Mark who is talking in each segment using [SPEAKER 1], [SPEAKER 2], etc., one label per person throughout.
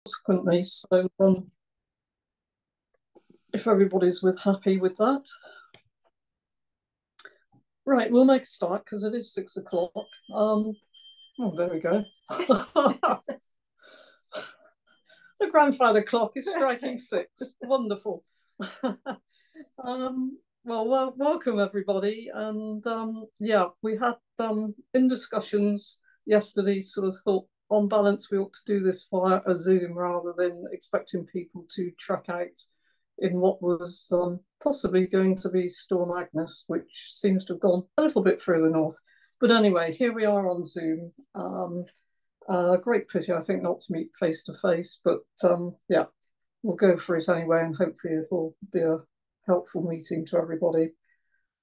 [SPEAKER 1] subsequently. So if everybody's happy with that. Right, we'll make a start because it is 6 o'clock. Oh, there we go. The grandfather clock is striking 6. Wonderful. Well, welcome everybody. And yeah, we had in discussions yesterday sort of thought on balance we ought to do this via a Zoom rather than expecting people to trek out in what was possibly going to be Storm Agnes, which seems to have gone a little bit further north. But anyway, here we are on Zoom. Great pity, I think, not to meet face to face, but yeah, we'll go for it anyway, and hopefully it will be a helpful meeting to everybody.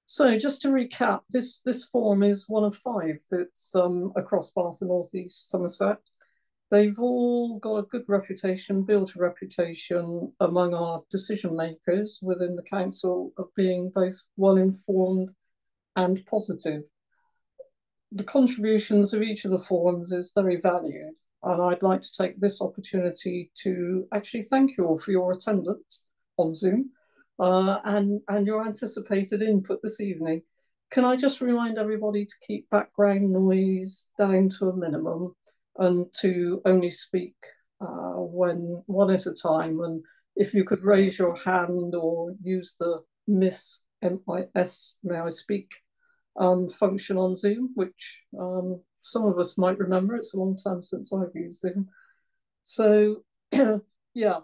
[SPEAKER 1] So just to recap, this forum is one of 5 that's across Bath and North East Somerset. They've all got a good reputation, built a reputation among our decision makers within the council of being both well informed and positive. The contributions of each of the forums is very valued, and I'd like to take this opportunity to actually thank you all for your attendance on Zoom and your anticipated input this evening. Can I just remind everybody to keep background noise down to a minimum and to only speak when one at a time, and if you could raise your hand or use the Miss MIS, may I speak, function on Zoom, which some of us might remember. It's a long time since I've used Zoom. So yeah,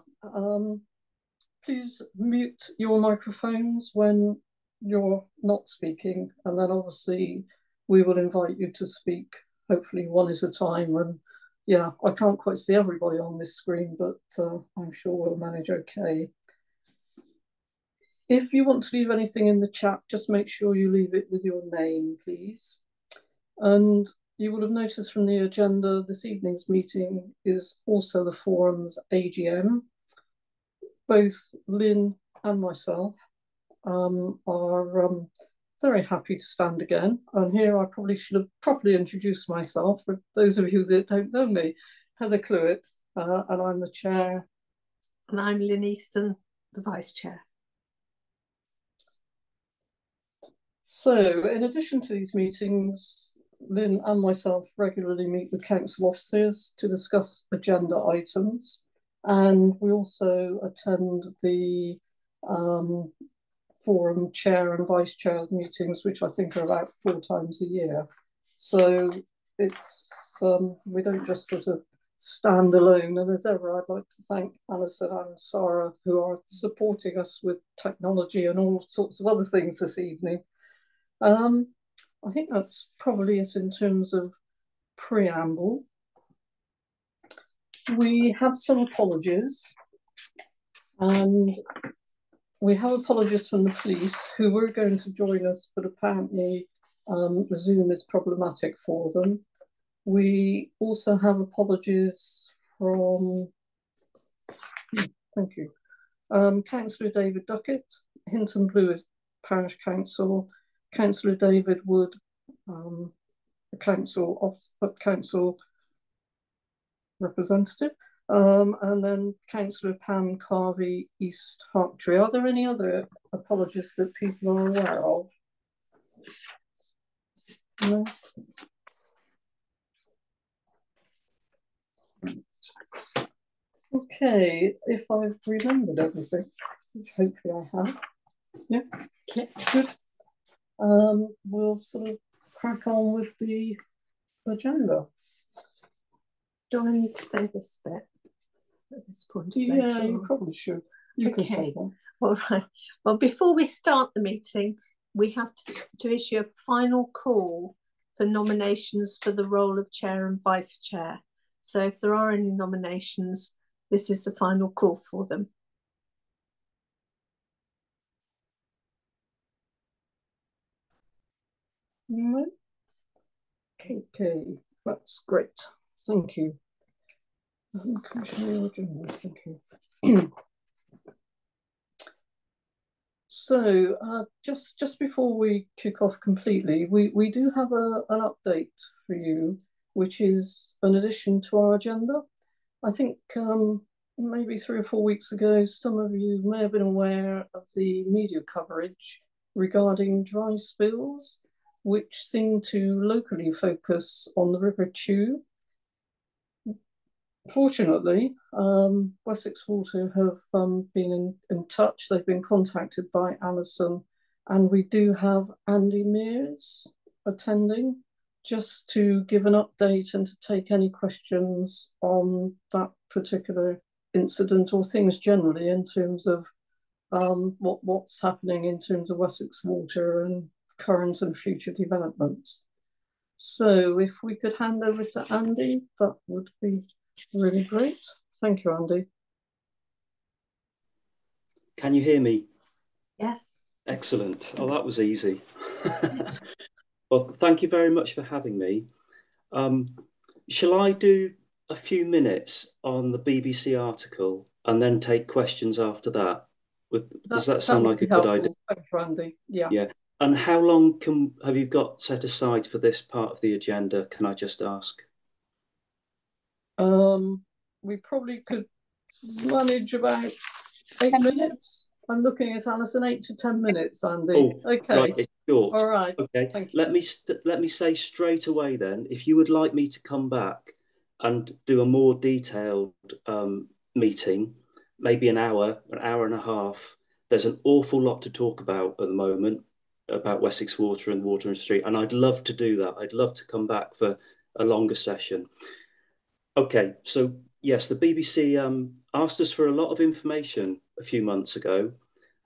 [SPEAKER 1] please mute your microphones when you're not speaking, and then obviously we will invite you to speak, hopefully one at a time. And yeah, I can't quite see everybody on this screen, but I'm sure we'll manage okay. If you want to leave anything in the chat, just make sure you leave it with your name, please. And you will have noticed from the agenda, this evening's meeting is also the forum's AGM. Both Lynn and myself are very happy to stand again. And here I probably should have properly introduced myself for those of you that don't know me. Heather Clewitt, and I'm the chair.
[SPEAKER 2] And I'm Lynn Easton, the vice chair.
[SPEAKER 1] So in addition to these meetings, Lynn and myself regularly meet with council officers to discuss agenda items. And we also attend the forum chair and vice chair meetings, which I think are about 4 times a year. So it's we don't just sort of stand alone. And as ever, I'd like to thank Alison and Sarah, who are supporting us with technology and all sorts of other things this evening. I think that's probably it in terms of preamble. We have some apologies, and we have apologies from the police who were going to join us, but apparently Zoom is problematic for them. We also have apologies from, thank you, Councillor David Duckett, Hinton Blue Parish Council, Councillor David Wood, the council representative, and then Councillor Pam Carvey, East Hartry. Are there any other apologies that people are aware of? No? Okay, if I've remembered everything, which hopefully I have. Yeah, good. We'll sort of crack on with the agenda.
[SPEAKER 2] Do I need to say this bit at this point?
[SPEAKER 1] Yeah, you probably should. You can say that.
[SPEAKER 2] All right. Well, before we start the meeting, we have to issue a final call for nominations for the role of chair and vice chair. So if there are any nominations, this is the final call for them.
[SPEAKER 1] No? Okay, that's great. Thank you. Thank you. So just before we kick off completely, we do have an update for you, which is an addition to our agenda. I think maybe 3 or 4 weeks ago, some of you may have been aware of the media coverage regarding dry spills, which seem to locally focus on the River Chew. Fortunately, Wessex Water have been in touch. They've been contacted by Alison, and we do have Andy Mears attending just to give an update and to take any questions on that particular incident or things generally in terms of what's happening in terms of Wessex Water and current and future developments. So if we could hand over to Andy, that would be really great. Thank you, Andy.
[SPEAKER 3] Can you hear me?
[SPEAKER 2] Yes.
[SPEAKER 3] Excellent. Oh, that was easy. Well, thank you very much for having me. Shall I do a few minutes on the BBC article and then take questions after that? Does that sound like a good idea?
[SPEAKER 1] Thank you, Andy. Yeah.
[SPEAKER 3] Yeah. And how long have you got set aside for this part of the agenda? Can I just ask?
[SPEAKER 1] We probably could manage about 8 minutes. I'm looking at Alison, 8 to 10 minutes, Andy.
[SPEAKER 3] Oh,
[SPEAKER 1] okay.
[SPEAKER 3] Right, it's short.
[SPEAKER 1] All right.
[SPEAKER 3] Okay.
[SPEAKER 1] Thank you.
[SPEAKER 3] Let me say straight away then, if you would like me to come back and do a more detailed meeting, maybe an hour and a half. There's an awful lot to talk about at the moment about Wessex Water and the water industry, and I'd love to do that. I'd love to come back for a longer session. Okay, so yes, the BBC asked us for a lot of information a few months ago,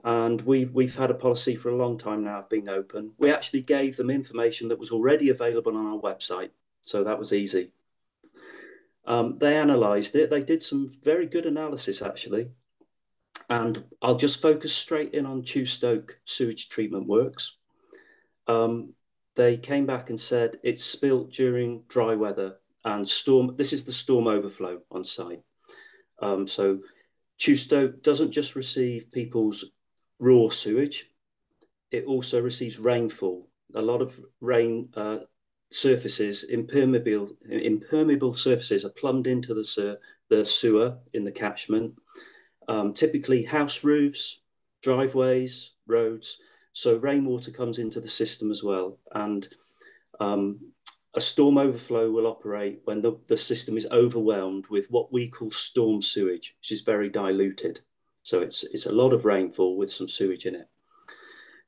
[SPEAKER 3] and we've had a policy for a long time now of being open. We actually gave them information that was already available on our website, so that was easy. They analysed it. They did some very good analysis, actually. And I'll just focus straight in on Chewstoke sewage treatment works. They came back and said it's spilt during dry weather and storm. This is the storm overflow on site. So Chewstoke doesn't just receive people's raw sewage, it also receives rainfall. A lot of rain surfaces, impermeable surfaces are plumbed into the sewer in the catchment. Typically house roofs, driveways, roads. So rainwater comes into the system as well. And a storm overflow will operate when the system is overwhelmed with what we call storm sewage, which is very diluted. So it's a lot of rainfall with some sewage in it.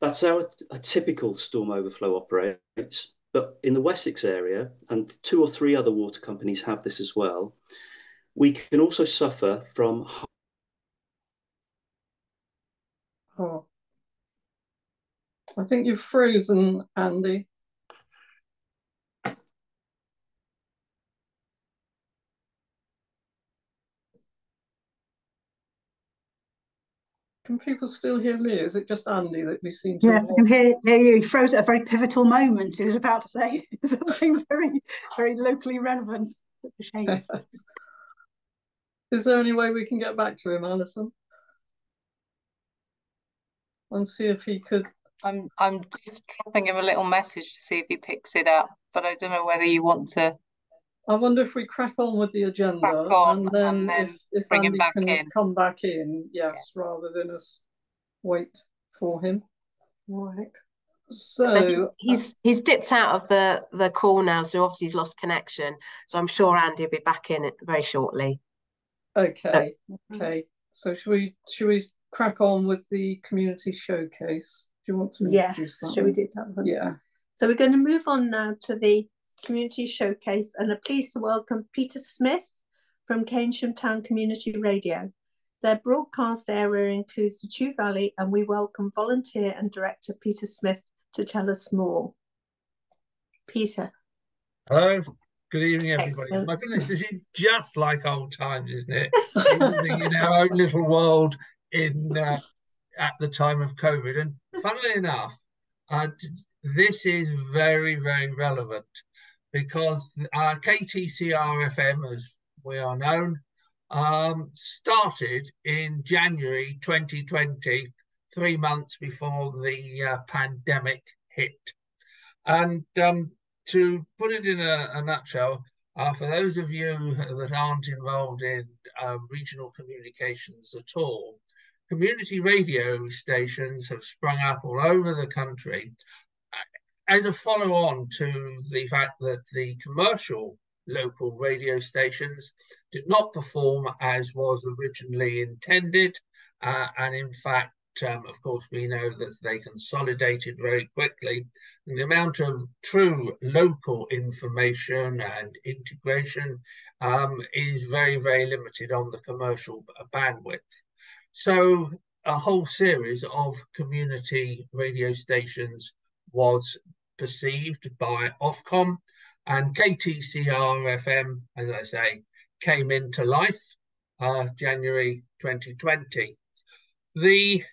[SPEAKER 3] That's how a typical storm overflow operates. But in the Wessex area, and 2 or 3 other water companies have this as well, we can also suffer from...
[SPEAKER 1] Oh. I think you've frozen, Andy. Can people still hear me? Is it just Andy that we seem to
[SPEAKER 4] Yes, I can hear you. He froze at a very pivotal moment. He was about to say something very, very locally relevant. Shame.
[SPEAKER 1] Is there any way we can get back to him, Alison? And see if he could...
[SPEAKER 5] I'm just dropping him a little message to see if he picks it up, but I don't know whether you want to...
[SPEAKER 1] I wonder if we crack on with the agenda and then if
[SPEAKER 5] bring
[SPEAKER 1] Andy
[SPEAKER 5] him back
[SPEAKER 1] can
[SPEAKER 5] in.
[SPEAKER 1] come back in, yes, yeah, rather than us wait for him.
[SPEAKER 2] All right.
[SPEAKER 6] So he's dipped out of the call now, so obviously he's lost connection. So I'm sure Andy will be back in very shortly.
[SPEAKER 1] Okay, okay. So should we crack on with the community showcase? Do you want to introduce that?
[SPEAKER 2] Shall we do that one?
[SPEAKER 1] Yeah.
[SPEAKER 2] So we're going to move on now to the community showcase, and are pleased to welcome Peter Smith from Keynsham Town Community Radio. Their broadcast area includes the Chew Valley, and we welcome volunteer and director Peter Smith to tell us more. Peter.
[SPEAKER 7] Hello, good evening, everybody.
[SPEAKER 2] Excellent.
[SPEAKER 7] My goodness, this is just like old times, isn't it? Living in our own little world at the time of COVID. And funnily enough, this is very, very relevant because KTCR FM, as we are known, started in January 2020, 3 months before the pandemic hit. And to put it in a nutshell, for those of you that aren't involved in regional communications at all. Community radio stations have sprung up all over the country as a follow-on to the fact that the commercial local radio stations did not perform as was originally intended. And in fact, of course, we know that they consolidated very quickly. And the amount of true local information and integration is very, very limited on the commercial bandwidth. So a whole series of community radio stations was perceived by Ofcom, and KTCR FM, as I say, came into life January 2020. The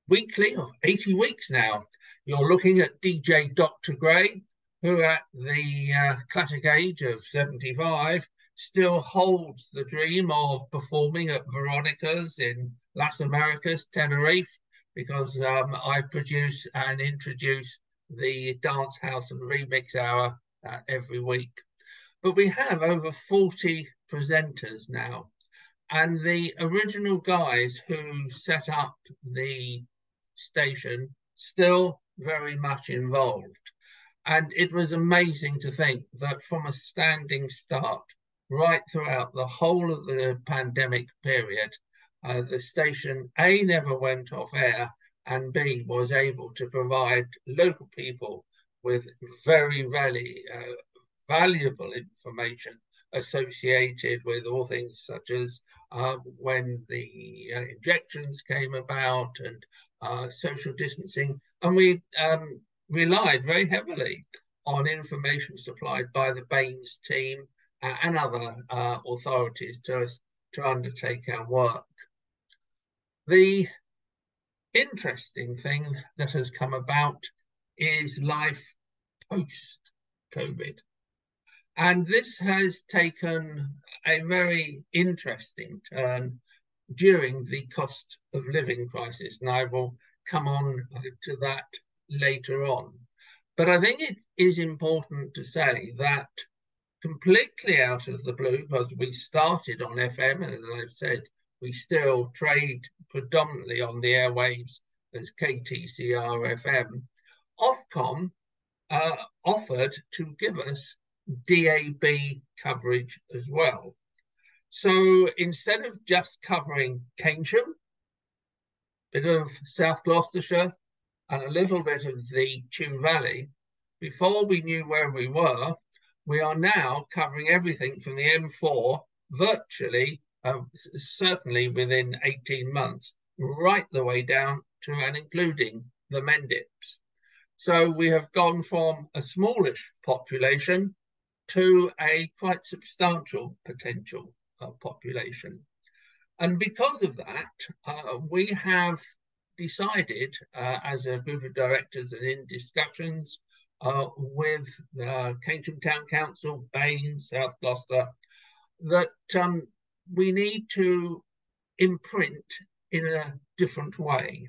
[SPEAKER 7] weekly, or 80 weeks now, you're looking at DJ Dr. Gray, who at the classic age of 75 still holds the dream of performing at Veronica's in Las Americas, Tenerife, because I produce and introduce the Dance House and Remix Hour every week. But we have over 40 presenters now, and the original guys who set up the station still very much involved. And it was amazing to think that from a standing start right throughout the whole of the pandemic period, the station A, never went off air, and B, was able to provide local people with very, very valuable information associated with all things such as when the injections came about and social distancing. And we relied very heavily on information supplied by the Baines team and other authorities to undertake our work. The interesting thing that has come about is life post-COVID. And this has taken a very interesting turn during the cost of living crisis. And I will come on to that later on. But I think it is important to say that completely out of the blue, because we started on FM, and as I've said, we still trade predominantly on the airwaves as KTCR FM, Ofcom offered to give us DAB coverage as well. So instead of just covering Keynsham, a bit of South Gloucestershire, and a little bit of the Chew Valley, before we knew where we were, we are now covering everything from the M4 virtually, certainly within 18 months, right the way down to and including the Mendips. So we have gone from a smallish population to a quite substantial potential population. And because of that, we have decided as a group of directors and in discussions with Keynsham Town Council, Baines, South Gloucester, that we need to imprint in a different way.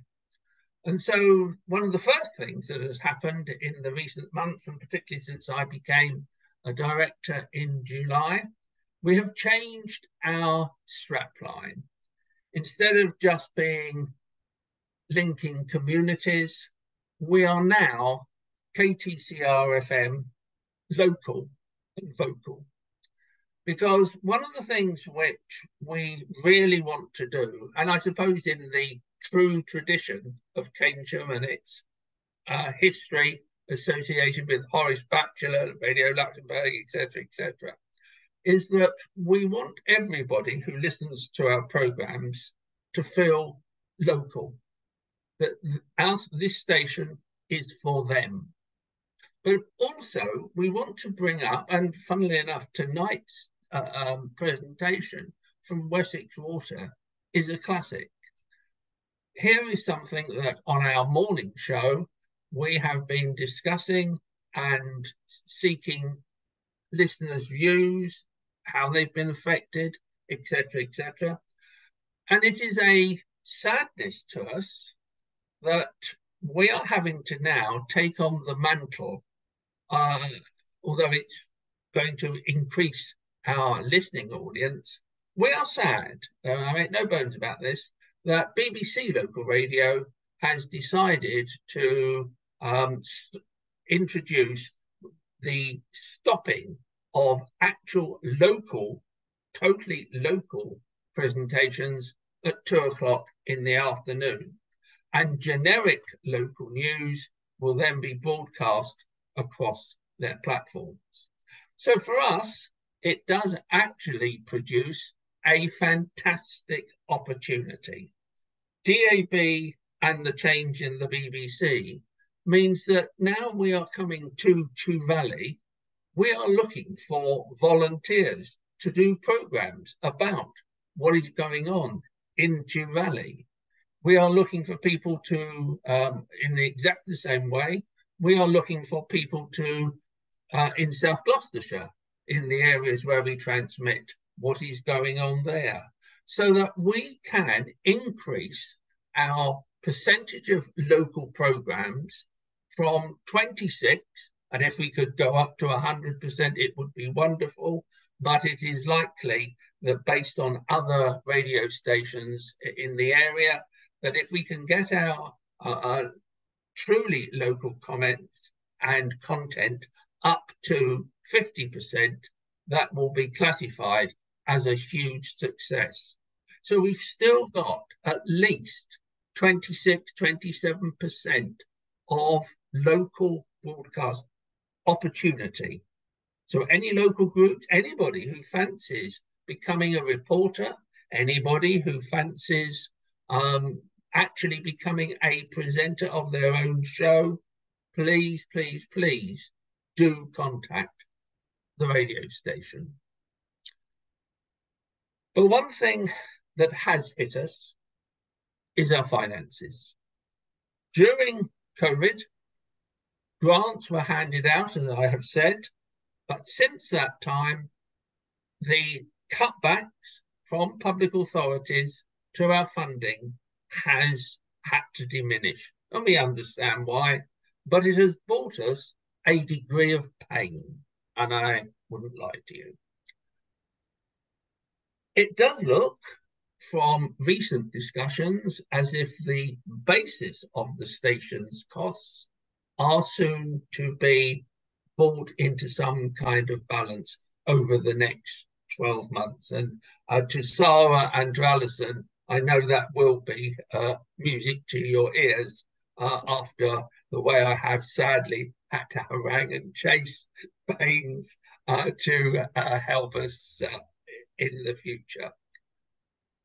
[SPEAKER 7] And so one of the first things that has happened in the recent months, and particularly since I became a director in July, we have changed our strapline. Instead of just being linking communities, we are now KTCR FM local and vocal. Because one of the things which we really want to do, and I suppose in the true tradition of Keynsham and its history associated with Horace Batchelor, Radio Luxembourg, etc., is that we want everybody who listens to our programmes to feel local, that this station is for them. But also we want to bring up, and funnily enough, tonight's presentation from Wessex Water is a classic. Here is something that on our morning show, we have been discussing and seeking listeners' views, how they've been affected, etc., etc. And it is a sadness to us that we are having to now take on the mantle, although it's going to increase our listening audience, We are sad, I make no bones about this, that BBC local radio has decided to introduce the stopping of actual local, totally local presentations at 2 o'clock in the afternoon. And generic local news will then be broadcast across their platforms. So for us, it does actually produce a fantastic opportunity. DAB and the change in the BBC means that now we are coming to Chew Valley, we are looking for volunteers to do programs about what is going on in Chew Valley. We are looking for people to, in exactly the same way, we are looking for people to, in South Gloucestershire, in the areas where we transmit, what is going on there, so that we can increase our percentage of local programs from 26, and if we could go up to 100%, it would be wonderful, but it is likely that based on other radio stations in the area, that if we can get our truly local comments and content up to 50%, that will be classified as a huge success. So we've still got at least 26, 27% of local broadcast opportunity. So any local groups, anybody who fancies becoming a reporter, anybody who fancies actually becoming a presenter of their own show, please, please, please do contact the radio station. But one thing that has hit us is our finances. During COVID, grants were handed out, as I have said, but since that time, the cutbacks from public authorities to our funding has had to diminish. And we understand why, but it has brought us a degree of pain, and I wouldn't lie to you. It does look from recent discussions as if the basis of the station's costs are soon to be brought into some kind of balance over the next 12 months. And to Sarah and to Alison, I know that will be music to your ears after the way I have sadly had to harangue and chase Baines to help us in the future.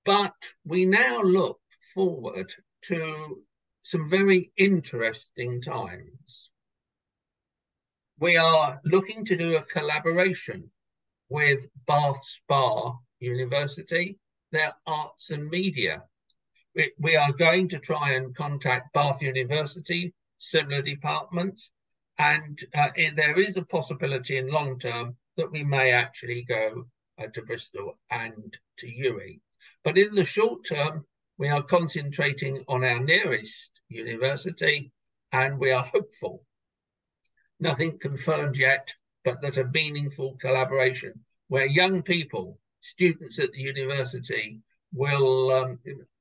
[SPEAKER 7] But we now look forward to some very interesting times. We are looking to do a collaboration with Bath Spa University, their arts and media. We are going to try and contact Bath University, similar departments, and there is a possibility in long term that we may actually go to Bristol and to UWE. But in the short term, we are concentrating on our nearest university, and we are hopeful. Nothing confirmed yet, but that a meaningful collaboration where young people, students at the university, will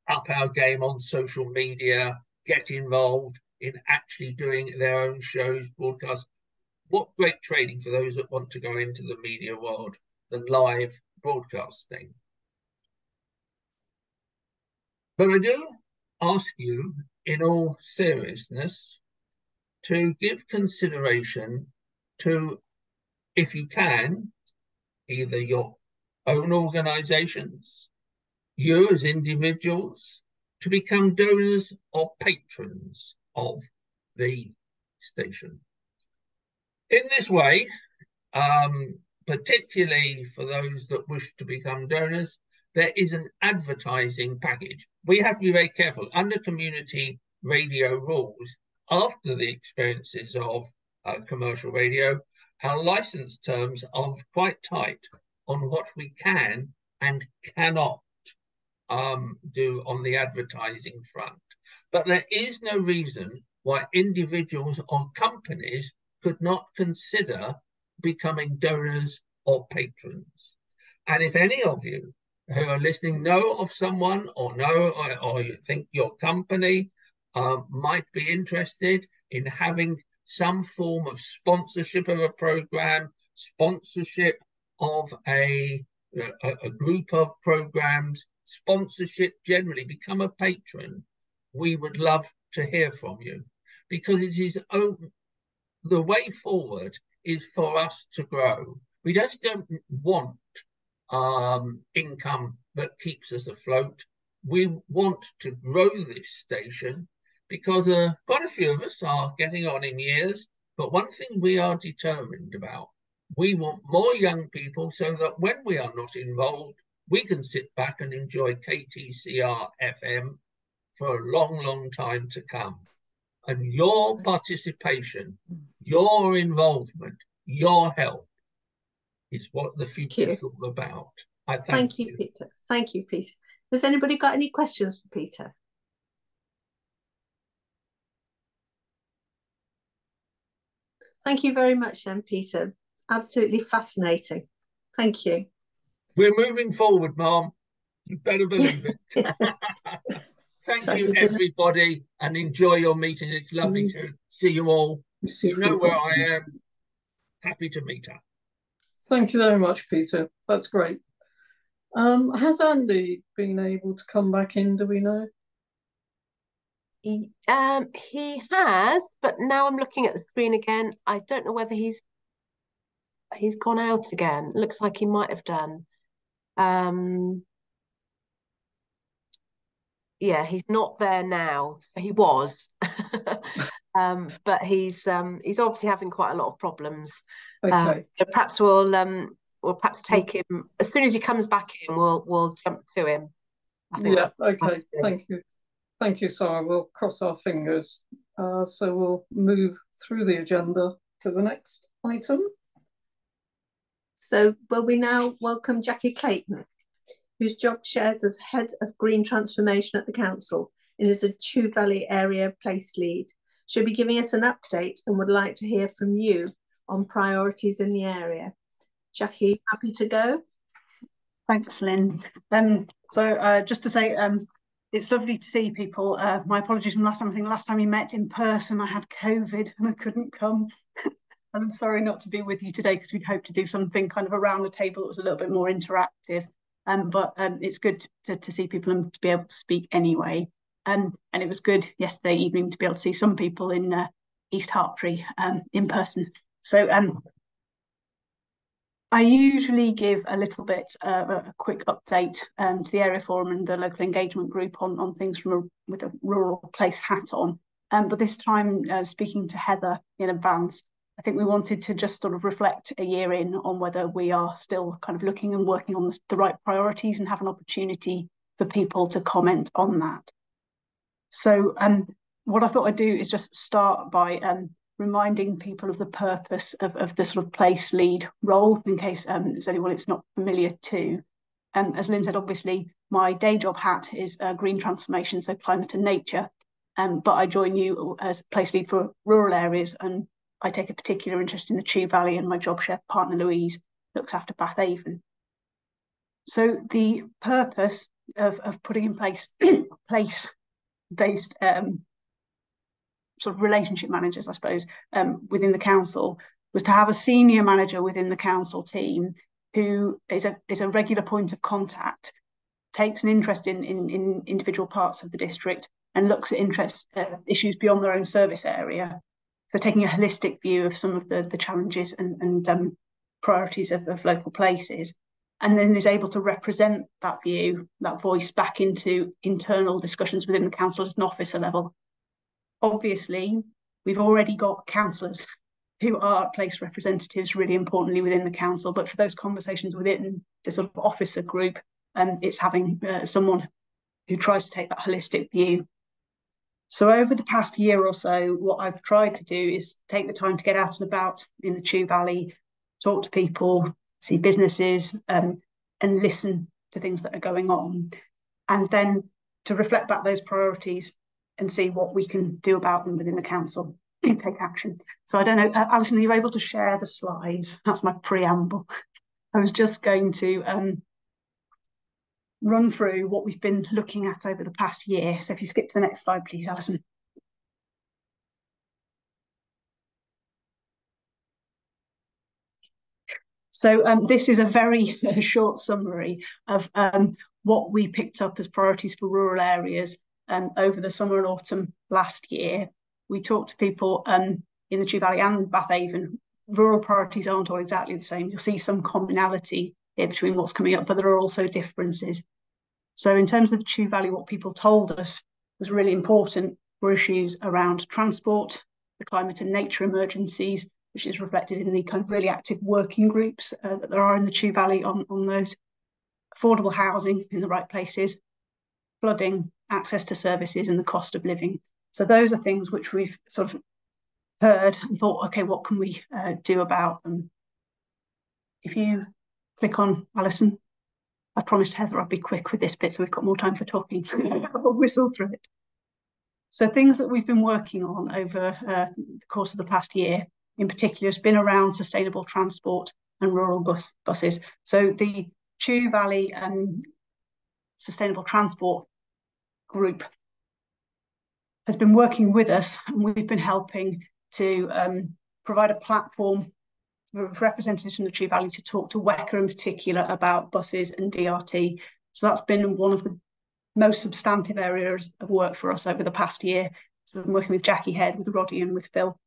[SPEAKER 7] up our game on social media, get involved in actually doing their own shows, broadcasts. What great training for those that want to go into the media world than live broadcasting. But I do ask you, in all seriousness, to give consideration to, if you can, either your own organisations, you as individuals, to become donors or patrons of the station. In this way, particularly for those that wish to become donors, there is an advertising package. We have to be very careful. Under community radio rules, after the experiences of commercial radio, our license terms are quite tight on what we can and cannot do on the advertising front. But there is no reason why individuals or companies could not consider becoming donors or patrons. And if any of you who are listening know of someone or you think your company might be interested in having some form of sponsorship of a program, sponsorship of a group of programs, sponsorship generally, become a patron, we would love to hear from you, because it is the way forward is for us to grow. We just don't want income that keeps us afloat. We want to grow this station because quite a few of us are getting on in years, but one thing we are determined about, we want more young people so that when we are not involved, we can sit back and enjoy KTCR FM for a long, long time to come. And your participation, your involvement, your help is what the future is all about. I thank you,
[SPEAKER 2] Peter. Thank you, Peter. Has anybody got any questions for Peter? Thank you very much then, Peter. Absolutely fascinating. Thank you.
[SPEAKER 7] We're moving forward, Mom. You better believe it. Thank you, everybody, and enjoy your meeting. It's lovely to see you all. You know where I am. Happy to meet up.
[SPEAKER 1] Thank you very much, Peter. That's great. Has Andy been able to come back in, do we know?
[SPEAKER 6] He has, but now I'm looking at the screen again. I don't know whether he's gone out again. Looks like he might have done. Yeah, he's not there now. He was, but he's obviously having quite a lot of problems.
[SPEAKER 1] Okay.
[SPEAKER 6] So perhaps we'll perhaps take him as soon as he comes back in. We'll jump to him. I think
[SPEAKER 1] okay. Thank you, Sarah. We'll cross our fingers. So we'll move through the agenda to the next item.
[SPEAKER 2] So will we now welcome Jackie Clayton, whose job shares as Head of Green Transformation at the Council and is a Chew Valley Area Place Lead. She'll be giving us an update and would like to hear from you on priorities in the area. Jackie, happy to go?
[SPEAKER 4] Thanks, Lynn. Just to say, it's lovely to see people. My apologies from last time. I think last time we met in person, I had COVID and I couldn't come. And I'm sorry not to be with you today because we'd hoped to do something kind of around the table that was a little bit more interactive. But it's good to see people and to be able to speak anyway. And it was good yesterday evening to be able to see some people in East Hartpury in person. So I usually give a little bit of a quick update to the area forum and the local engagement group on things with a rural place hat on. But this time, speaking to Heather in advance, I think we wanted to just sort of reflect a year in on whether we are still kind of looking and working on the right priorities and have an opportunity for people to comment on that. So what I thought I'd do is just start by reminding people of the purpose of the sort of place lead role, in case there's anyone it's not familiar to. As Lynn said, obviously, my day job hat is green transformation, so climate and nature, but I join you as place lead for rural areas, and I take a particular interest in the Chew Valley, and my job share partner Louise looks after Bathhaven. So the purpose of putting in place place-based sort of relationship managers, I suppose, within the council was to have a senior manager within the council team who is a regular point of contact, takes an interest in individual parts of the district and looks at issues beyond their own service area. So taking a holistic view of some of the challenges and priorities of local places, and then is able to represent that view, that voice back into internal discussions within the council at an officer level. Obviously, we've already got councillors who are place representatives, really importantly, within the council, but for those conversations within the sort of officer group, it's having someone who tries to take that holistic view. So over the past year or so, what I've tried to do is take the time to get out and about in the Chew Valley, talk to people, see businesses, and listen to things that are going on, and then to reflect back those priorities and see what we can do about them within the council and take action. So I don't know, Alison, are you able to share the slides? That's my preamble. I was just going to run through what we've been looking at over the past year. So if you skip to the next slide, please, Alison. So this is a very short summary of what we picked up as priorities for rural areas over the summer and autumn last year. We talked to people in the Chew Valley and Bath Avon. Rural priorities aren't all exactly the same. You'll see some commonality here between what's coming up, but there are also differences. So in terms of the Chew Valley, what people told us was really important were issues around transport, the climate and nature emergencies, which is reflected in the kind of really active working groups that there are in the Chew Valley on those, affordable housing in the right places, flooding, access to services, and the cost of living. So those are things which we've sort of heard and thought, okay, what can we do about them? If you click on Alison, I promised Heather I'd be quick with this bit, so we've got more time for talking. I'll whistle through it. So things that we've been working on over the course of the past year, in particular, has been around sustainable transport and rural buses. So the Chew Valley Sustainable Transport Group has been working with us, and we've been helping to provide a platform for representatives from the Chew Valley to talk to WECA in particular about buses and DRT. So that's been one of the most substantive areas of work for us over the past year. So we've been working with Jackie Head, with Roddy and with Phil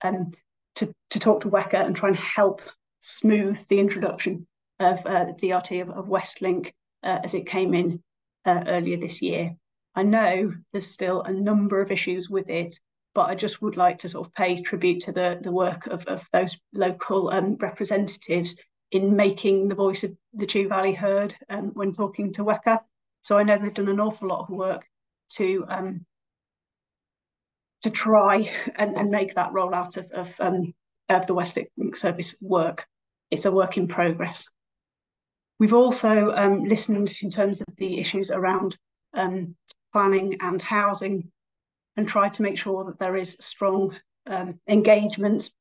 [SPEAKER 4] to talk to WECA and try and help smooth the introduction of the DRT of Westlink as it came in earlier this year. I know there's still a number of issues with it, but I just would like to sort of pay tribute to the work of those local representatives in making the voice of the Chew Valley heard when talking to WECA. So I know they've done an awful lot of work to try and make that rollout of the Westlink service work. It's a work in progress. We've also listened in terms of the issues around planning and housing, and tried to make sure that there is strong engagement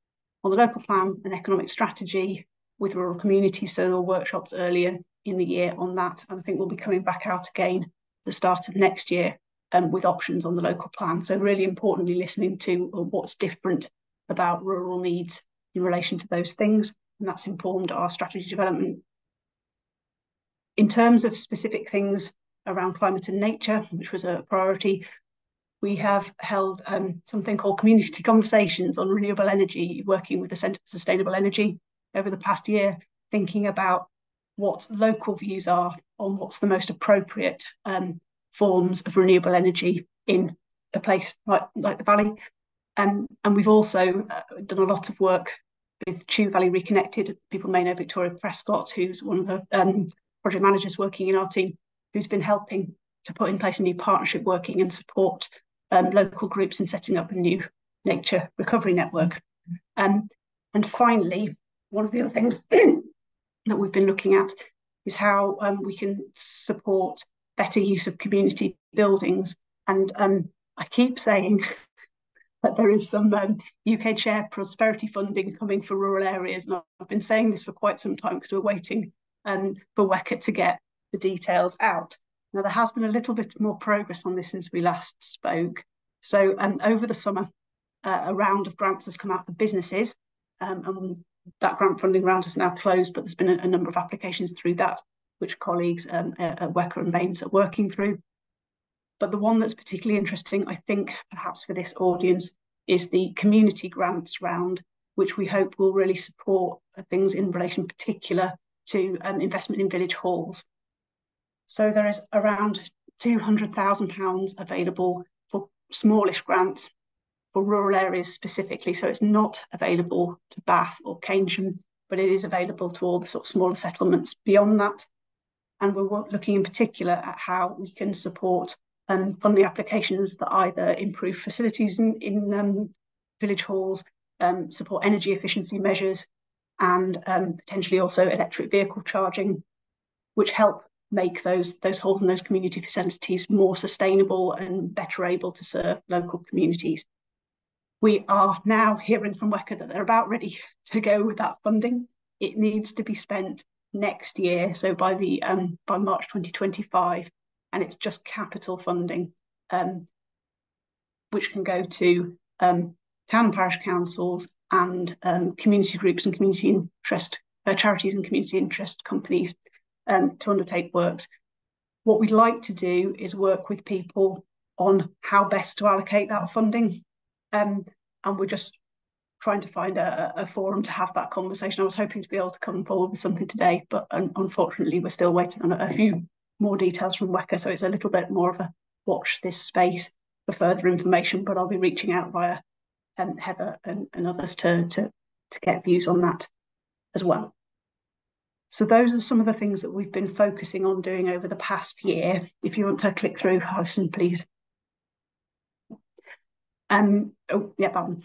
[SPEAKER 4] on the local plan and economic strategy with rural communities. So there were workshops earlier in the year on that, and I think we'll be coming back out again at the start of next year with options on the local plan. So really importantly, listening to what's different about rural needs in relation to those things, and that's informed our strategy development. In terms of specific things around climate and nature, which was a priority, we have held something called community conversations on renewable energy, working with the Centre for Sustainable Energy over the past year, thinking about what local views are on what's the most appropriate forms of renewable energy in a place like the Valley. And we've also done a lot of work with Chew Valley Reconnected. People may know Victoria Prescott, who's one of the project managers working in our team, who's been helping to put in place a new partnership working and support local groups in setting up a new nature recovery network. And finally, one of the other things that we've been looking at is how we can support better use of community buildings. And I keep saying that there is some UK Share Prosperity funding coming for rural areas. And I've been saying this for quite some time because we're waiting for WECA to get the details out. Now, there has been a little bit more progress on this since we last spoke. So over the summer, a round of grants has come out for businesses, and that grant funding round has now closed, but there's been a number of applications through that, which colleagues at WECA and Baines are working through. But the one that's particularly interesting, I think, perhaps for this audience, is the community grants round, which we hope will really support things in relation particular to investment in village halls. So there is around £200,000 available for smallish grants for rural areas specifically. So it's not available to Bath or Keynsham, but it is available to all the sort of smaller settlements beyond that. And we're looking in particular at how we can support funding applications that either improve facilities in village halls, support energy efficiency measures, and potentially also electric vehicle charging, which help make those halls and those community facilities more sustainable and better able to serve local communities. We are now hearing from WECA that they're about ready to go with that funding. It needs to be spent next year, so by March 2025, and it's just capital funding, which can go to town and parish councils and community groups and community interest charities and community interest companies to undertake works. What we'd like to do is work with people on how best to allocate that funding, and we're just trying to find a forum to have that conversation. I was hoping to be able to come forward with something today, but unfortunately we're still waiting on a few more details from WECA, so it's a little bit more of a watch this space for further information, but I'll be reaching out via Heather and others to get views on that as well. So those are some of the things that we've been focusing on doing over the past year. If you want to click through, Alison, please. Oh, yeah, that one.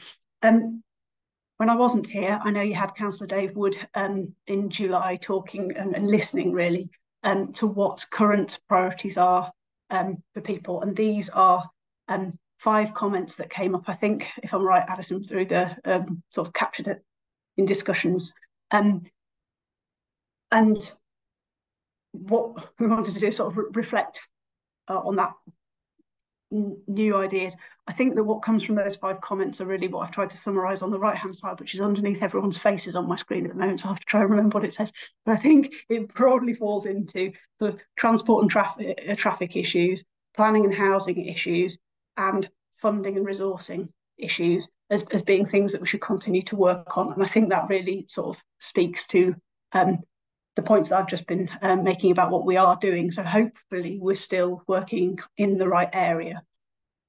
[SPEAKER 4] When I wasn't here, I know you had Councillor Dave Wood in July talking and listening really to what current priorities are for people. And these are 5 comments that came up, I think, if I'm right, Alison, through the sort of captured it in discussions. And what we wanted to do is sort of reflect on that new ideas. I think that what comes from those 5 comments are really what I've tried to summarise on the right-hand side, which is underneath everyone's faces on my screen at the moment, so I have to try and remember what it says. But I think it broadly falls into the transport and traffic issues, planning and housing issues, and funding and resourcing issues as being things that we should continue to work on. And I think that really sort of speaks to the points that I've just been making about what we are doing. So hopefully we're still working in the right area.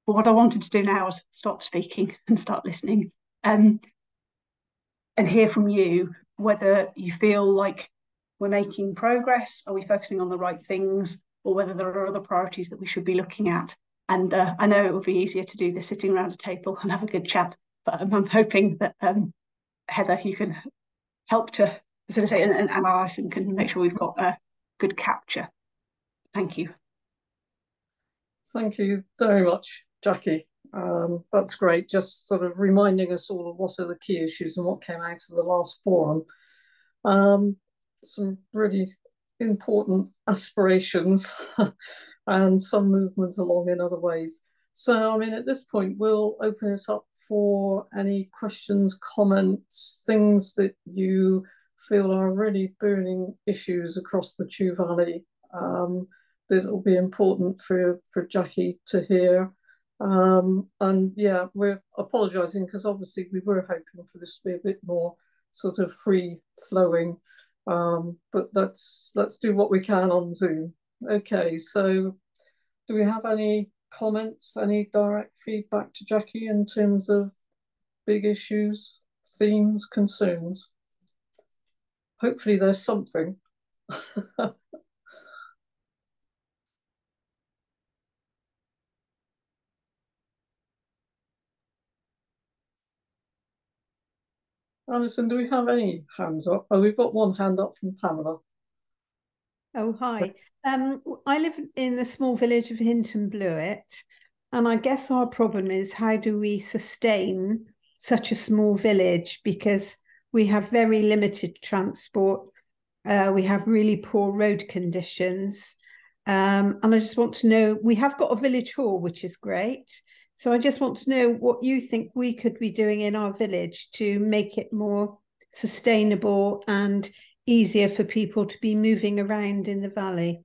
[SPEAKER 4] But what I wanted to do now is stop speaking and start listening and hear from you whether you feel like we're making progress, are we focusing on the right things, or whether there are other priorities that we should be looking at. And I know it would be easier to do this sitting around a table and have a good chat, but I'm hoping that Heather, you can help to facilitate and Alison can make sure we've got a good capture. Thank you.
[SPEAKER 1] Thank you very much, Jackie. That's great. Just sort of reminding us all of what are the key issues and what came out of the last forum. Some really important aspirations and some movement along in other ways. So, I mean, at this point, we'll open it up for any questions, comments, things that you feel are really burning issues across the Chew Valley that will be important for Jackie to hear. And yeah, we're apologising because obviously we were hoping for this to be a bit more sort of free flowing, but let's do what we can on Zoom. Okay, so do we have any comments, any direct feedback to Jackie in terms of big issues, themes, concerns? Hopefully there's something. Alison, do we have any hands up? Oh, we've got one hand up from Pamela.
[SPEAKER 2] Oh, hi. I live in the small village of Hinton Blewett, and I guess our problem is how do we sustain such a small village, because we have very limited transport, we have really poor road conditions, and I just want to know, we have got a village hall, which is great, so I just want to know what you think we could be doing in our village to make it more sustainable and easier for people to be moving around in the valley.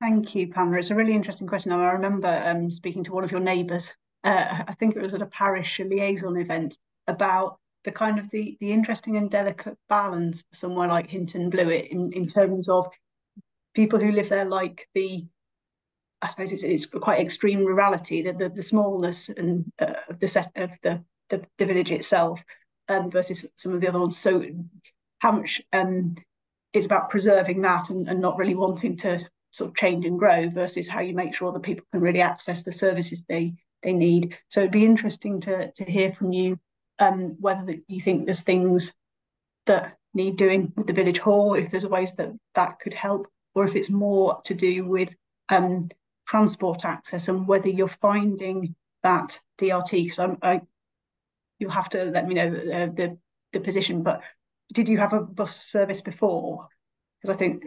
[SPEAKER 4] Thank you, Pamela. It's a really interesting question. I remember speaking to one of your neighbours, I think it was at a parish liaison event, about the kind of the interesting and delicate balance for somewhere like Hinton Blewett in terms of people who live there, like I suppose it's quite extreme rurality, the smallness and the set of the village itself, versus some of the other ones. So how much it's about preserving that and not really wanting to sort of change and grow, versus how you make sure that people can really access the services they need. So it'd be interesting to hear from you whether you think there's things that need doing with the village hall, if there's ways that could help, or if it's more to do with transport access, and whether you're finding that DRT, because you'll have to let me know the position, but did you have a bus service before? Because I think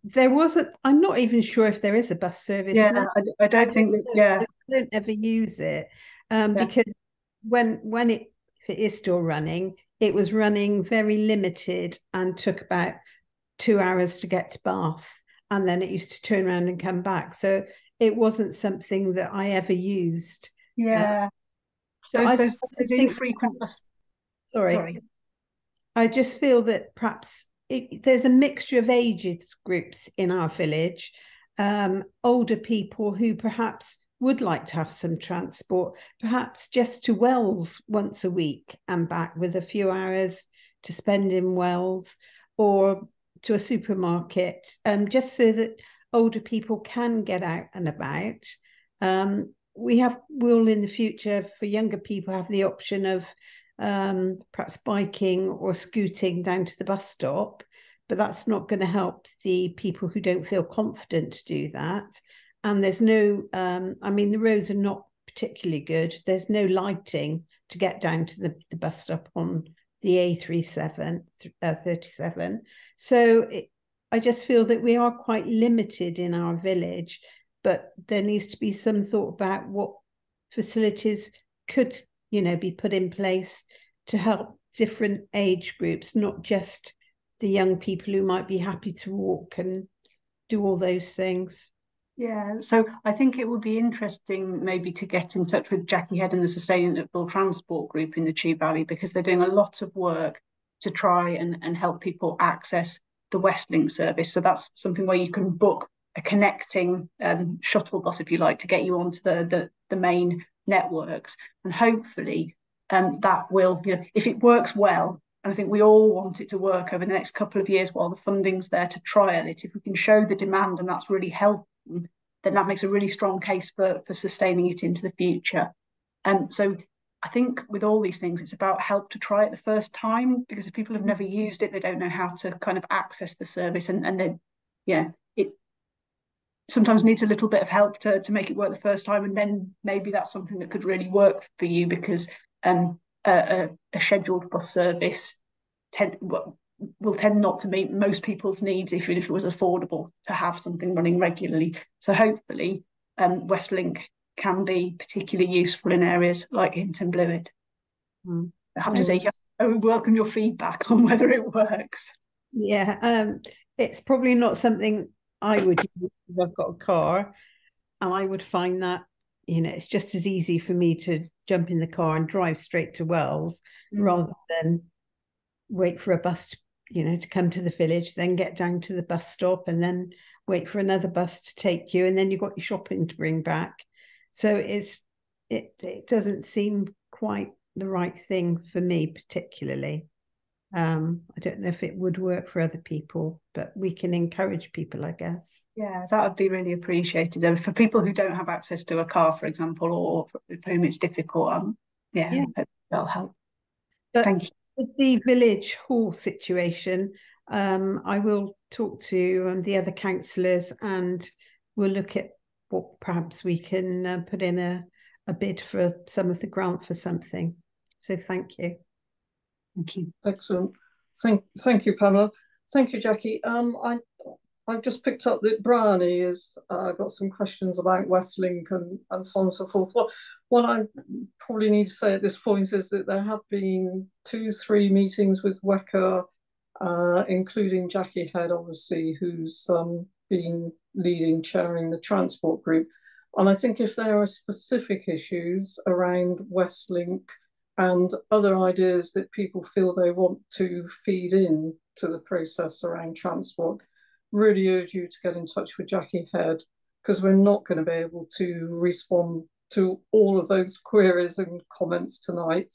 [SPEAKER 2] there was a. I'm not even sure if there is a bus service now.
[SPEAKER 4] I don't think that. Yeah,
[SPEAKER 2] I don't ever use it
[SPEAKER 4] Yeah.
[SPEAKER 2] because when it is still running, it was running very limited and took about 2 hours to get to Bath, and then it used to turn around and come back. So it wasn't something that I ever used.
[SPEAKER 4] yeah.
[SPEAKER 2] So
[SPEAKER 4] those
[SPEAKER 2] think
[SPEAKER 4] infrequent bus.
[SPEAKER 2] sorry. I just feel that perhaps there's a mixture of ages groups in our village, older people who perhaps would like to have some transport, perhaps just to Wells once a week and back with a few hours to spend in Wells, or to a supermarket, just so that older people can get out and about. We'll in the future, for younger people, have the option of perhaps biking or scooting down to the bus stop, but that's not going to help the people who don't feel confident to do that. And there's no, I mean, the roads are not particularly good. There's no lighting to get down to the bus stop on the A37. So I just feel that we are quite limited in our village, but there needs to be some thought about what facilities could, be put in place to help different age groups, not just the young people who might be happy to walk and do all those things.
[SPEAKER 4] Yeah, so I think it would be interesting maybe to get in touch with Jackie Head and the Sustainable Transport Group in the Chew Valley, because they're doing a lot of work to try and help people access the Westlink service. So that's something where you can book a connecting shuttle bus, if you like, to get you onto the main networks. And hopefully that will, if it works well, and I think we all want it to work over the next couple of years while the funding's there to trial it, if we can show the demand and that's really helpful, then that makes a really strong case for sustaining it into the future. So I think with all these things, it's about help to try it the first time, because if people have never used it, they don't know how to kind of access the service, and then, it sometimes needs a little bit of help to make it work the first time, and then maybe that's something that could really work for you, because a scheduled bus service will tend not to meet most people's needs, even if it was affordable to have something running regularly. So hopefully Westlink can be particularly useful in areas like Hinton Blewett. I have to say, I would welcome your feedback on whether it works.
[SPEAKER 2] Yeah, it's probably not something I would use if I've got a car, and I would find that it's just as easy for me to jump in the car and drive straight to Wells rather than wait for a bus to come to the village, then get down to the bus stop and then wait for another bus to take you, and then you've got your shopping to bring back. So it doesn't seem quite the right thing for me particularly. I don't know if it would work for other people, but we can encourage people, I guess.
[SPEAKER 4] Yeah, that would be really appreciated. And for people who don't have access to a car, for example, or for whom it's difficult, that'll help.
[SPEAKER 2] But
[SPEAKER 4] thank you.
[SPEAKER 2] With the village hall situation, I will talk to the other councillors, and we'll look at what perhaps we can put in a bid for some of the grant for something. So thank you.
[SPEAKER 4] Thank you.
[SPEAKER 1] Excellent. Thank you, Pamela. Thank you, Jackie. I've just picked up that Bryony has got some questions about Westlink and so on and so forth. What I probably need to say at this point is that there have been 2-3 meetings with WECA, including Jackie Head, obviously, who's been chairing the transport group. And I think if there are specific issues around Westlink and other ideas that people feel they want to feed in to the process around transport, really urge you to get in touch with Jackie Head, because we're not going to be able to respond to all of those queries and comments tonight.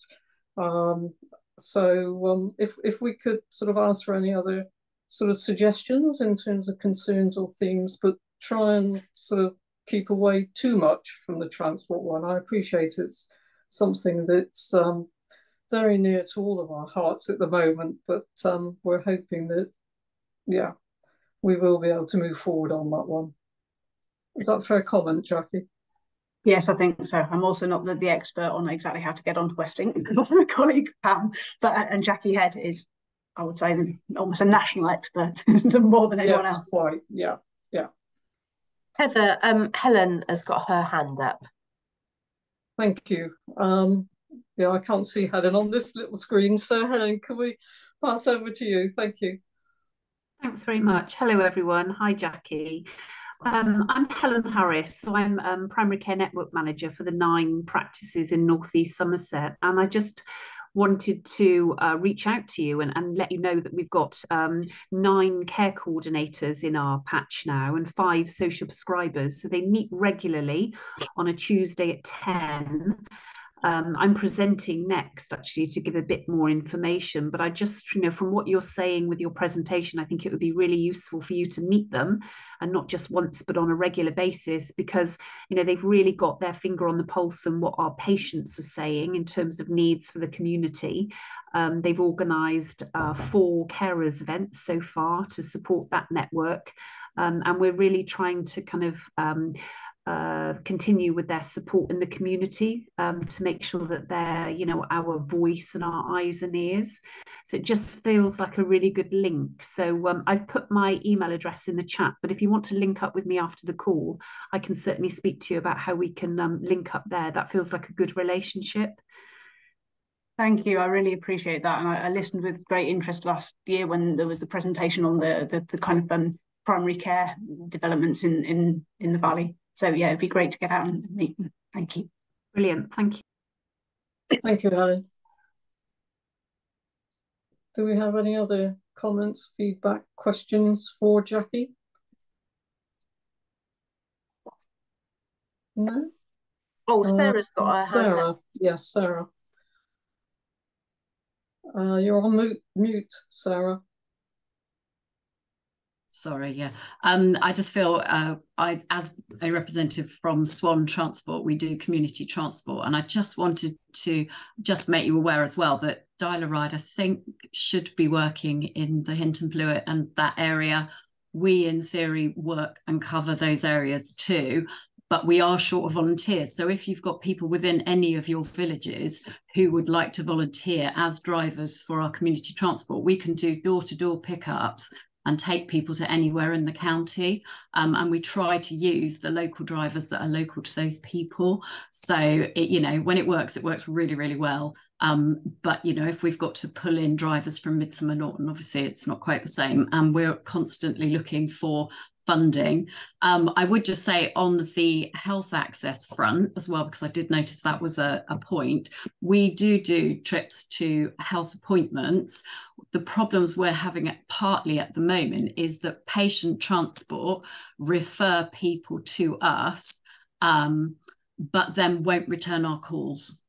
[SPEAKER 1] So if we could sort of ask for any other sort of suggestions in terms of concerns or themes, but try and sort of keep away too much from the transport one. I appreciate it's something that's very near to all of our hearts at the moment, but we're hoping that, we will be able to move forward on that one. Is that a fair comment, Jackie?
[SPEAKER 4] Yes, I think so. I'm also not the expert on exactly how to get onto Westing, not my colleague Pam, but and Jackie Head is, I would say, almost a national expert more than anyone
[SPEAKER 1] Yes,
[SPEAKER 4] else.
[SPEAKER 1] quite. Yeah, yeah.
[SPEAKER 6] Heather, Helen has got her hand up.
[SPEAKER 1] Thank you. Yeah, I can't see Helen on this little screen. So Helen, can we pass over to you? Thank you.
[SPEAKER 8] Thanks very much. Hello, everyone. Hi, Jackie. I'm Helen Harris, so I'm Primary Care Network Manager for the 9 practices in North East Somerset. And I just wanted to reach out to you and let you know that we've got 9 care coordinators in our patch now and 5 social prescribers. So they meet regularly on a Tuesday at 10. I'm presenting next, actually, to give a bit more information. But I just, from what you're saying with your presentation, I think it would be really useful for you to meet them, and not just once, but on a regular basis, because, they've really got their finger on the pulse and what our patients are saying in terms of needs for the community. They've organised 4 carers events so far to support that network. And we're really trying to kind of continue with their support in the community to make sure that they're, our voice and our eyes and ears. So it just feels like a really good link. So I've put my email address in the chat, but if you want to link up with me after the call, I can certainly speak to you about how we can link up there. That feels like a good relationship.
[SPEAKER 4] Thank you. I really appreciate that. And I listened with great interest last year when there was the presentation on the kind of primary care developments in the Valley. So yeah, it'd be great to get out and meet them. Thank you.
[SPEAKER 8] Brilliant. Thank you.
[SPEAKER 1] Thank you, Helen. Do we have any other comments, feedback, questions for Jackie? No?
[SPEAKER 6] Oh, Sarah's got her hand
[SPEAKER 1] Sarah.
[SPEAKER 6] up.
[SPEAKER 1] Yes, Sarah. You're on mute, Sarah.
[SPEAKER 9] Sorry, yeah. I just feel as a representative from Swan Transport, we do community transport, and I just wanted to just make you aware as well that Dial-A-Ride, I think, should be working in the Hinton Blewett and that area. We, in theory, work and cover those areas too, but we are short of volunteers. So if you've got people within any of your villages who would like to volunteer as drivers for our community transport, we can do door-to-door pickups and take people to anywhere in the county. And we try to use the local drivers that are local to those people. So, when it works really, really well. But, if we've got to pull in drivers from Midsummer Norton, obviously it's not quite the same. And we're constantly looking for funding. I would just say on the health access front as well, because I did notice that was a point, we do trips to health appointments. The problems we're having partly at the moment is that patient transport refer people to us, but then won't return our calls.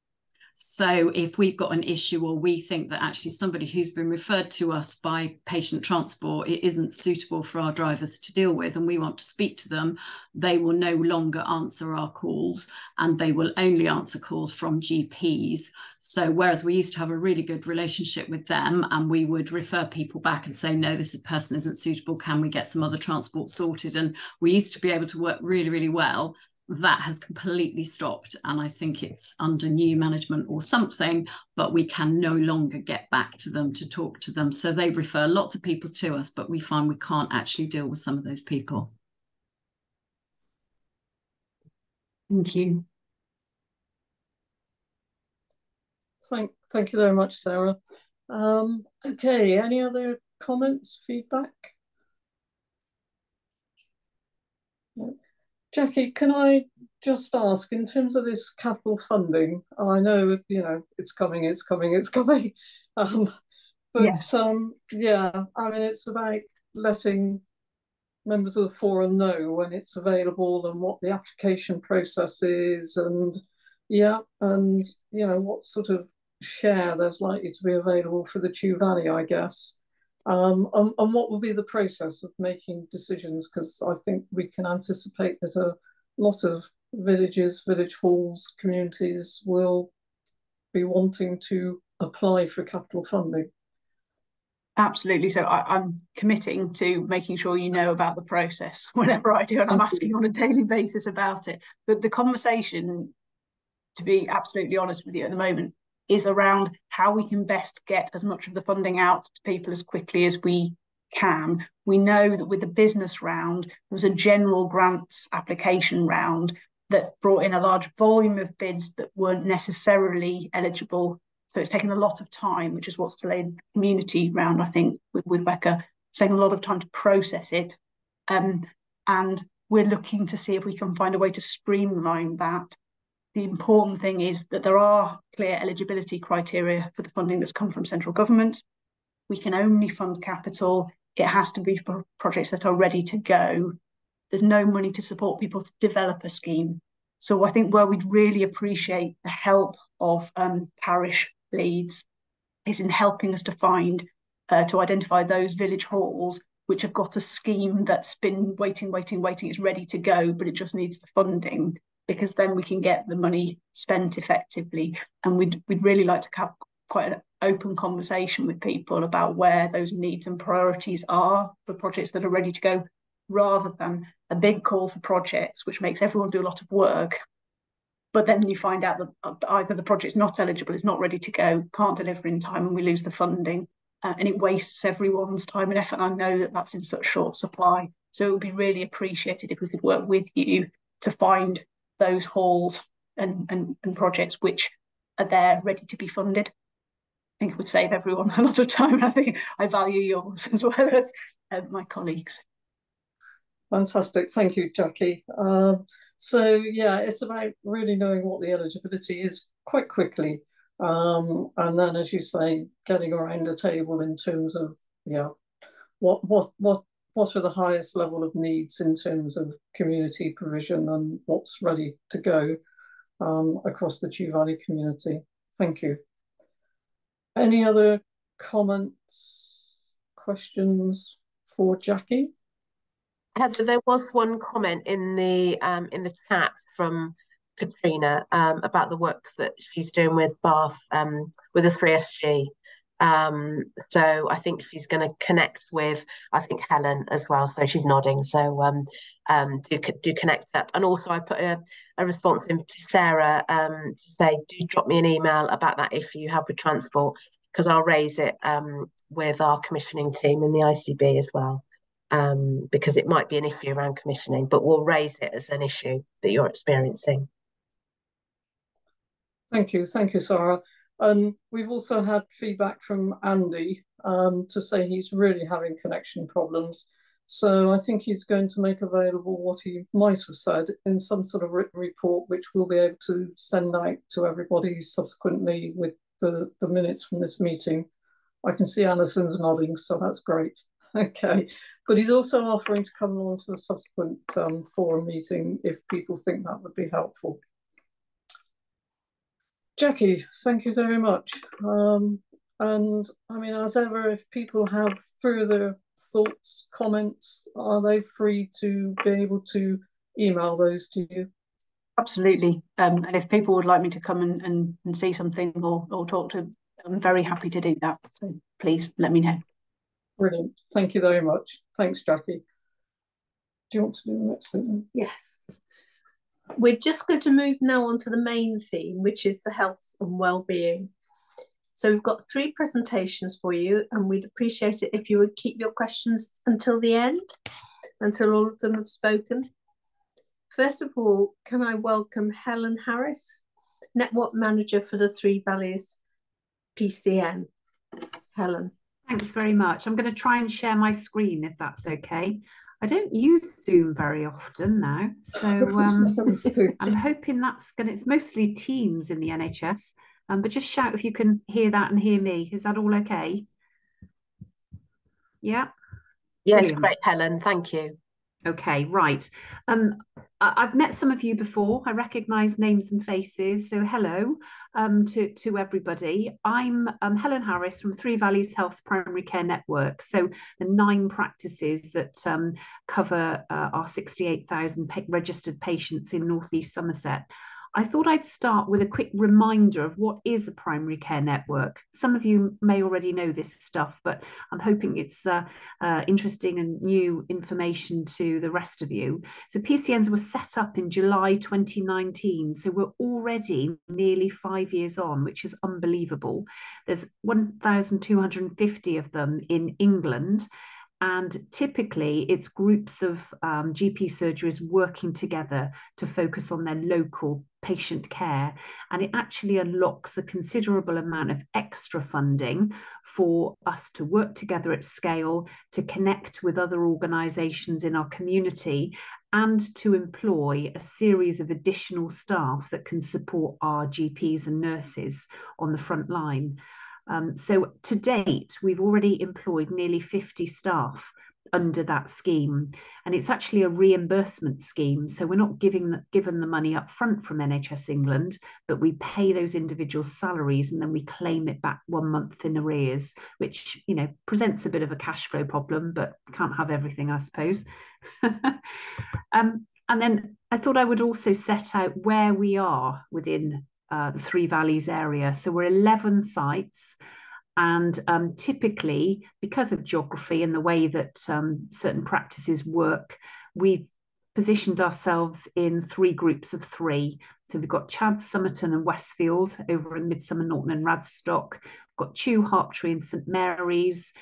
[SPEAKER 9] So if we've got an issue or we think that actually somebody who's been referred to us by patient transport, it isn't suitable for our drivers to deal with, and we want to speak to them, they will no longer answer our calls, and they will only answer calls from GPs. So whereas we used to have a really good relationship with them and we would refer people back and say, no, this person isn't suitable, can we get some other transport sorted? And we used to be able to work really, really well. That has completely stopped, and I think it's under new management or something, but we can no longer get back to them to talk to them. So they refer lots of people to us, but we find we can't actually deal with some of those people.
[SPEAKER 4] Thank you.
[SPEAKER 1] Thank you very much, Sarah. Okay, any other comments, feedback? No. Jackie, can I just ask, in terms of this capital funding, I know, it's coming. But
[SPEAKER 4] yes.
[SPEAKER 1] Yeah, I mean, it's about letting members of the forum know when it's available and what the application process is, and what sort of share there's likely to be available for the Chew Valley, I guess. And what will be the process of making decisions? Because I think we can anticipate that a lot of villages, village halls, communities will be wanting to apply for capital funding.
[SPEAKER 4] Absolutely. So I'm committing to making sure you know about the process whenever I do, and I'm asking on a daily basis about it. But the conversation, to be absolutely honest with you at the moment, is around how we can best get as much of the funding out to people as quickly as we can. We know that with the business round, there was a general grants application round that brought in a large volume of bids that weren't necessarily eligible. So it's taken a lot of time, which is what's delayed the community round, I think, with Becca. It's taken a lot of time to process it. And we're looking to see if we can find a way to streamline that. The important thing is that there are clear eligibility criteria for the funding that's come from central government. We can only fund capital. It has to be for projects that are ready to go. There's no money to support people to develop a scheme. So I think where we'd really appreciate the help of parish leads is in helping us to find, to identify those village halls which have got a scheme that's been waiting, it's ready to go, but it just needs the funding, because then we can get the money spent effectively. And we'd really like to have quite an open conversation with people about where those needs and priorities are for projects that are ready to go, rather than a big call for projects, which makes everyone do a lot of work. But then you find out that either the project's not eligible, it's not ready to go, can't deliver in time, and we lose the funding. And it wastes everyone's time and effort. And I know that that's in such short supply. So it would be really appreciated if we could work with you to find those halls and projects which are there ready to be funded. I think it would save everyone a lot of time. I think I value yours as well as my colleagues.
[SPEAKER 1] Fantastic. Thank you, Jackie. So yeah, it's about really knowing what the eligibility is quite quickly. And then, as you say, getting around the table in terms of, yeah, what are the highest level of needs in terms of community provision and what's ready to go across the Chew Valley community. Thank you. Any other comments, questions for Jackie?
[SPEAKER 6] Heather, there was one comment in the chat from Katrina about the work that she's doing with Bath with the 3SG. So I think she's going to connect with, I think, Helen as well. So she's nodding. So do connect up. And also I put a response in to Sarah to say, do drop me an email about that issue you have with transport, because I'll raise it with our commissioning team in the ICB as well. Because it might be an issue around commissioning, but we'll raise it as an issue that you're experiencing.
[SPEAKER 1] Thank you, Sarah. And we've also had feedback from Andy to say he's really having connection problems. So I think he's going to make available what he might have said in some sort of written report, which we'll be able to send out to everybody subsequently with the minutes from this meeting. I can see Alison's nodding, so that's great. Okay. But he's also offering to come along to a subsequent forum meeting if people think that would be helpful. Jackie, thank you very much. And I mean, as ever, if people have further thoughts, comments, are they free to be able to email those to you?
[SPEAKER 4] Absolutely. And if people would like me to come and see something or talk to them, I'm very happy to do that. So please let me know.
[SPEAKER 1] Brilliant. Thank you very much. Thanks, Jackie. Do you want to do the next bit?
[SPEAKER 2] Yes. We're just going to move now on to the main theme, which is the health and well-being. So we've got 3 presentations for you, and we'd appreciate it if you would keep your questions until the end, until all of them have spoken. First of all, can I welcome Helen Harris, Network Manager for the Three Valleys PCN. Helen.
[SPEAKER 8] Thanks very much. I'm going to try and share my screen if that's okay. I don't use Zoom very often now, so I'm hoping it's mostly Teams in the NHS, but just shout if you can hear that and hear me. Is that all okay? Yeah?
[SPEAKER 6] Yeah, it's great, Helen. Thank you.
[SPEAKER 8] Okay, right. I've met some of you before. I recognise names and faces. So hello to everybody. I'm Helen Harris from Three Valleys Health Primary Care Network. So the 9 practices that cover our 68,000 registered patients in North East Somerset. I thought I'd start with a quick reminder of what is a primary care network. Some of you may already know this stuff, but I'm hoping it's interesting and new information to the rest of you. So PCNs were set up in July 2019, so we're already nearly 5 years on, which is unbelievable. There's 1,250 of them in England. And typically it's groups of GP surgeries working together to focus on their local patient care. And it actually unlocks a considerable amount of extra funding for us to work together at scale, to connect with other organisations in our community, and to employ a series of additional staff that can support our GPs and nurses on the front line. So to date, we've already employed nearly 50 staff under that scheme. And it's actually a reimbursement scheme. So we're not given the money up front from NHS England, but we pay those individuals' salaries and then we claim it back 1 month in arrears, which, you know, presents a bit of a cash flow problem, but can't have everything, I suppose. And then I thought I would also set out where we are within the Three Valleys area. So we're 11 sites, and typically, because of geography and the way that certain practices work, we've positioned ourselves in 3 groups of 3. So we've got Chads, Somerton and Westfield over in Midsummer Norton and Radstock. We've got Chew, Harptree and St Mary's,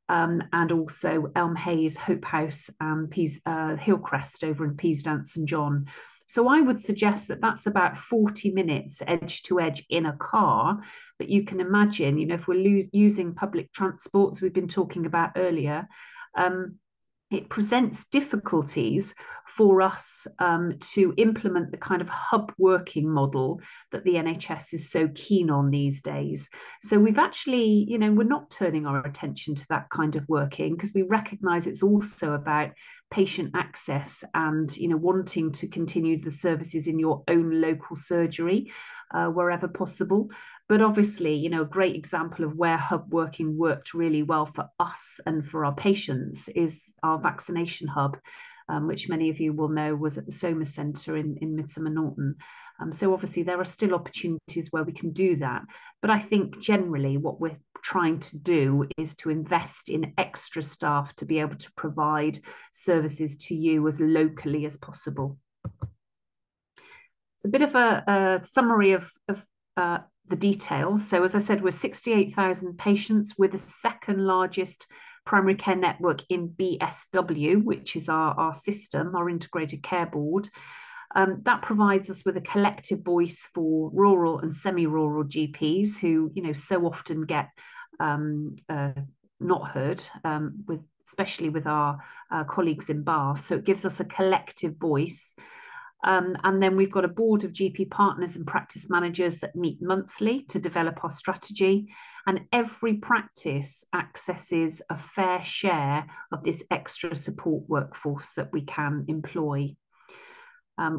[SPEAKER 8] and also Elm Hayes, Hope House and Hillcrest over in Peasdance and John. So I would suggest that that's about 40 minutes edge to edge in a car. But you can imagine, you know, if we're using public transports we've been talking about earlier, it presents difficulties for us to implement the kind of hub working model that the NHS is so keen on these days. So we've actually, you know, we're not turning our attention to that kind of working because we recognise it's also about patient access and, you know, wanting to continue the services in your own local surgery wherever possible. But obviously, you know, a great example of where hub working worked really well for us and for our patients is our vaccination hub, which many of you will know was at the Somerset Centre in Midsummer Norton. So obviously there are still opportunities where we can do that. But I think generally what we're trying to do is to invest in extra staff to be able to provide services to you as locally as possible. It's a bit of a summary of the details. So as I said, we're 68,000 patients with the second largest primary care network in BSW, which is our system, our integrated care board. That provides us with a collective voice for rural and semi-rural GPs who, you know, so often get not heard, especially with our colleagues in Bath. So it gives us a collective voice. And then we've got a board of GP partners and practice managers that meet monthly to develop our strategy. And every practice accesses a fair share of this extra support workforce that we can employ.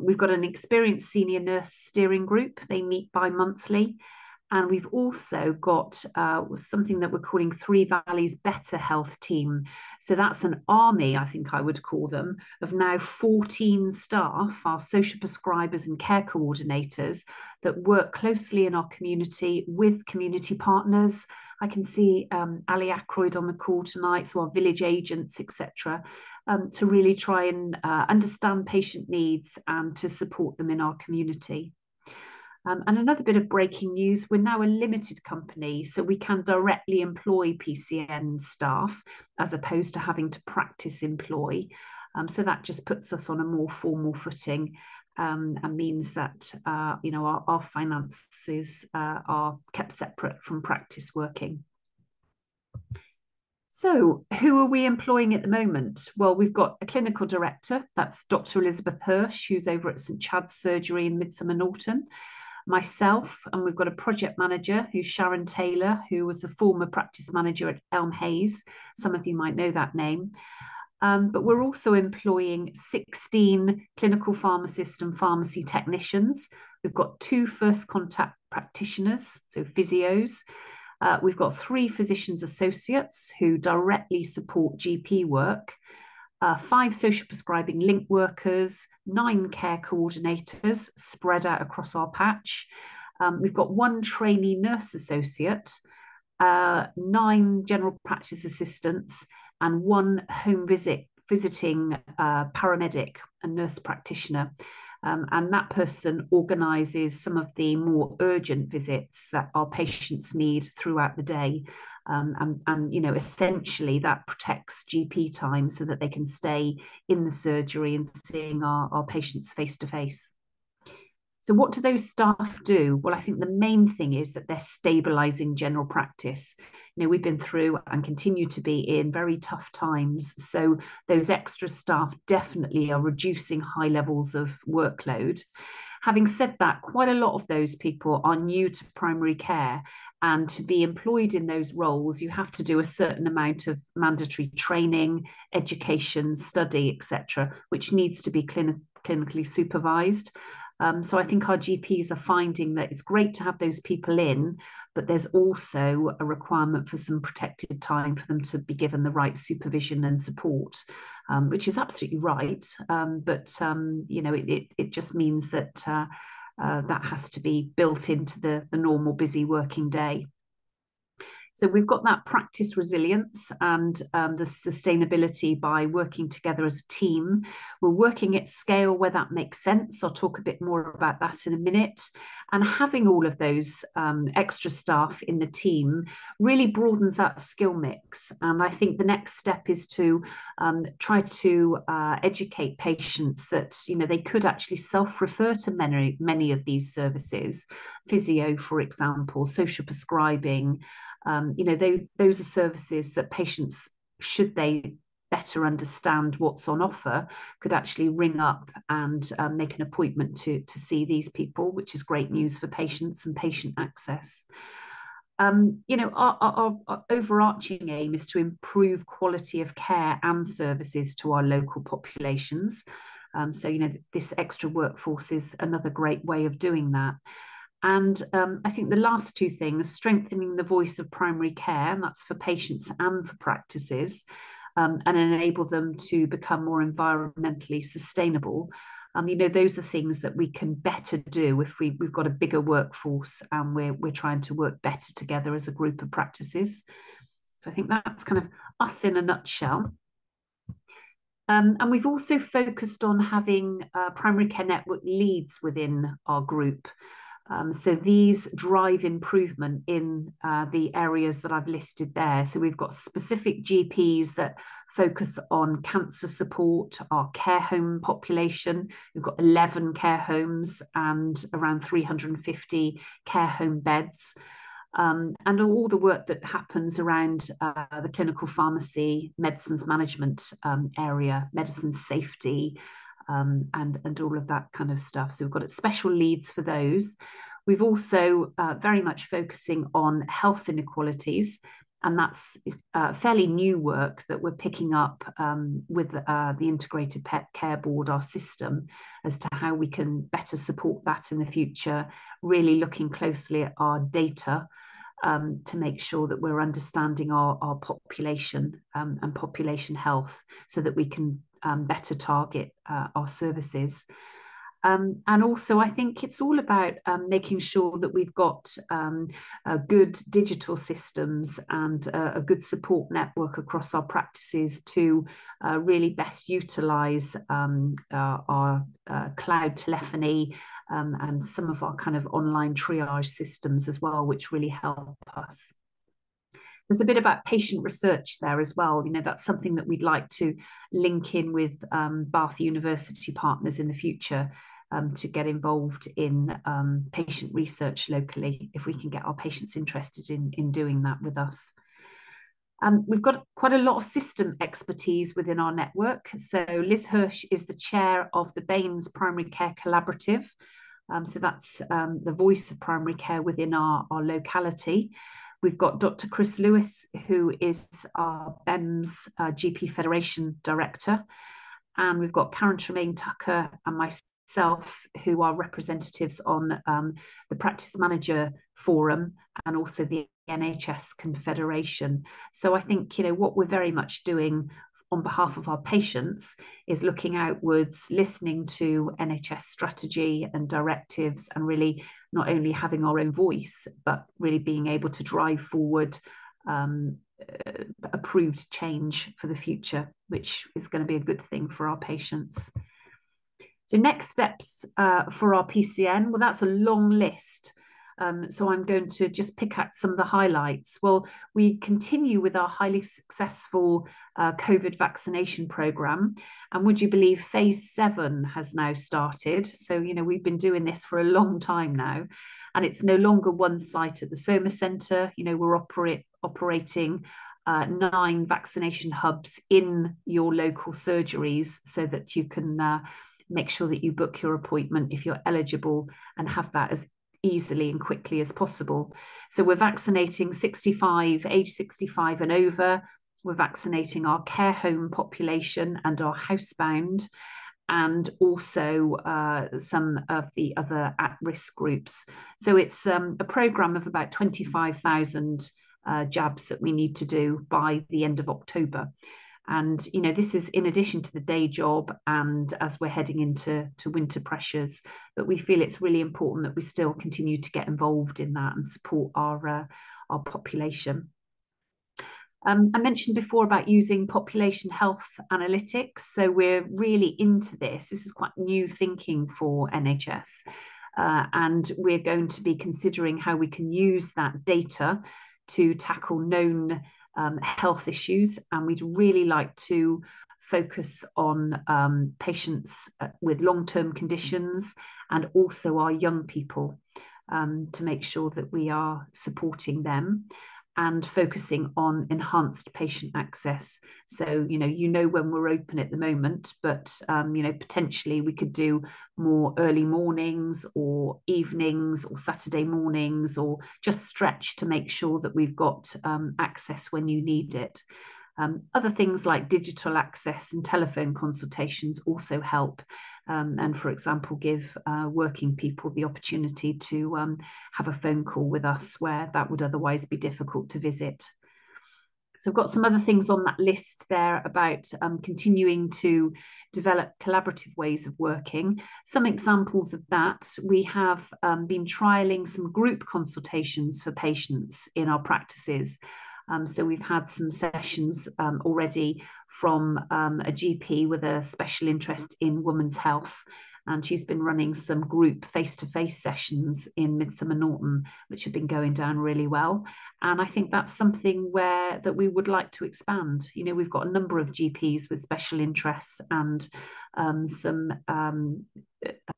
[SPEAKER 8] We've got an experienced senior nurse steering group. They meet bi-monthly. And we've also got something that we're calling Three Valleys Better Health Team. So that's an army, I think I would call them, of now 14 staff, our social prescribers and care coordinators that work closely in our community with community partners. I can see Ali Ackroyd on the call tonight, so our village agents, etc., to really try and understand patient needs and to support them in our community. And another bit of breaking news, we're now a limited company, so we can directly employ PCN staff as opposed to having to practice employ. So that just puts us on a more formal footing and means that you know, our finances are kept separate from practice working. So who are we employing at the moment? Well, we've got a clinical director, that's Dr. Elizabeth Hirsch, who's over at St Chad's Surgery in Midsummer Norton. Myself, and we've got a project manager who's Sharon Taylor, who was the former practice manager at Elm Hayes. Some of you might know that name. But we're also employing 16 clinical pharmacists and pharmacy technicians. We've got 2 first contact practitioners, so physios. We've got 3 physicians associates who directly support GP work. 5 social prescribing link workers, 9 care coordinators spread out across our patch. We've got 1 trainee nurse associate, 9 general practice assistants, and 1 home visiting paramedic and nurse practitioner. And that person organises some of the more urgent visits that our patients need throughout the day. And you know, essentially that protects GP time so that they can stay in the surgery and seeing our patients face to face. So what do those staff do? Well, I think the main thing is that they're stabilising general practice. You know, we've been through and continue to be in very tough times. So those extra staff definitely are reducing high levels of workload. Having said that, quite a lot of those people are new to primary care, and to be employed in those roles, you have to do a certain amount of mandatory training, education, study, etc., which needs to be clinically supervised. So I think our GPs are finding that it's great to have those people in, but there's also a requirement for some protected time for them to be given the right supervision and support, which is absolutely right. But you know, it just means that that has to be built into the normal busy working day. So we've got that practice resilience and the sustainability by working together as a team. We're working at scale where that makes sense. I'll talk a bit more about that in a minute. And having all of those extra staff in the team really broadens that skill mix. And I think the next step is to try to educate patients that, you know, they could actually self-refer to many of these services. Physio, for example, social prescribing. You know, those are services that patients, should they better understand what's on offer, could actually ring up and make an appointment to see these people, which is great news for patients and patient access. You know, our overarching aim is to improve quality of care and services to our local populations. So, you know, this extra workforce is another great way of doing that. And I think the last 2 things, strengthening the voice of primary care, and that's for patients and for practices, and enable them to become more environmentally sustainable. You know, those are things that we can better do if we've got a bigger workforce and we're trying to work better together as a group of practices. So I think that's kind of us in a nutshell. And we've also focused on having primary care network leads within our group. So these drive improvement in the areas that I've listed there. So we've got specific GPs that focus on cancer support, our care home population. We've got 11 care homes and around 350 care home beds. And all the work that happens around the clinical pharmacy, medicines management area, medicine safety, and all of that kind of stuff. So we've got special leads for those. We've also very much focusing on health inequalities, and that's fairly new work that we're picking up with the Integrated Pet Care Board, our system, as to how we can better support that in the future, really looking closely at our data to make sure that we're understanding our population and population health so that we can better target our services. And also, I think it's all about making sure that we've got good digital systems and a good support network across our practices to really best utilise our cloud telephony and some of our kind of online triage systems as well, which really help us. There's a bit about patient research there as well. You know, that's something that we'd like to link in with Bath University partners in the future to get involved in patient research locally, if we can get our patients interested in doing that with us. We've got quite a lot of system expertise within our network. So Liz Hirsch is the chair of the Baines Primary Care Collaborative. So that's the voice of primary care within our locality. We've got Dr. Chris Lewis, who is our BEMS GP Federation Director. And we've got Karen Tremaine Tucker and myself, who are representatives on the Practice Manager Forum and also the NHS Confederation. So I think, you know, what we're very much doing on behalf of our patients is looking outwards, listening to NHS strategy and directives, and really not only having our own voice, but really being able to drive forward approved change for the future, which is going to be a good thing for our patients. So next steps for our PCN, well, that's a long list. So I'm going to just pick out some of the highlights. Well, we continue with our highly successful COVID vaccination programme. And would you believe phase 7 has now started? So, you know, we've been doing this for a long time now. And it's no longer one site at the Somerset. You know, we're operating 9 vaccination hubs in your local surgeries so that you can make sure that you book your appointment if you're eligible and have that as easily and quickly as possible. So we're vaccinating age 65 and over. We're vaccinating our care home population and our housebound, and also some of the other at-risk groups. So it's a programme of about 25,000 jabs that we need to do by the end of October. And, you know, this is in addition to the day job and as we're heading into winter pressures, but we feel it's really important that we still continue to get involved in that and support our population. I mentioned before about using population health analytics. So we're really into this. This is quite new thinking for NHS. And we're going to be considering how we can use that data to tackle known health issues, and we'd really like to focus on patients with long-term conditions and also our young people to make sure that we are supporting them and focusing on enhanced patient access. So, you know when we're open at the moment, but, you know, potentially we could do more early mornings or evenings or Saturday mornings, or just stretch to make sure that we've got access when you need it. Other things like digital access and telephone consultations also help. And for example, give working people the opportunity to have a phone call with us where that would otherwise be difficult to visit. So I've got some other things on that list there about continuing to develop collaborative ways of working. Some examples of that, we have been trialling some group consultations for patients in our practices. So we've had some sessions already from a GP with a special interest in women's health, and she's been running some group face-to-face sessions in Midsummer Norton, which have been going down really well. And I think that's something that we would like to expand. You know, we've got a number of GPs with special interests and some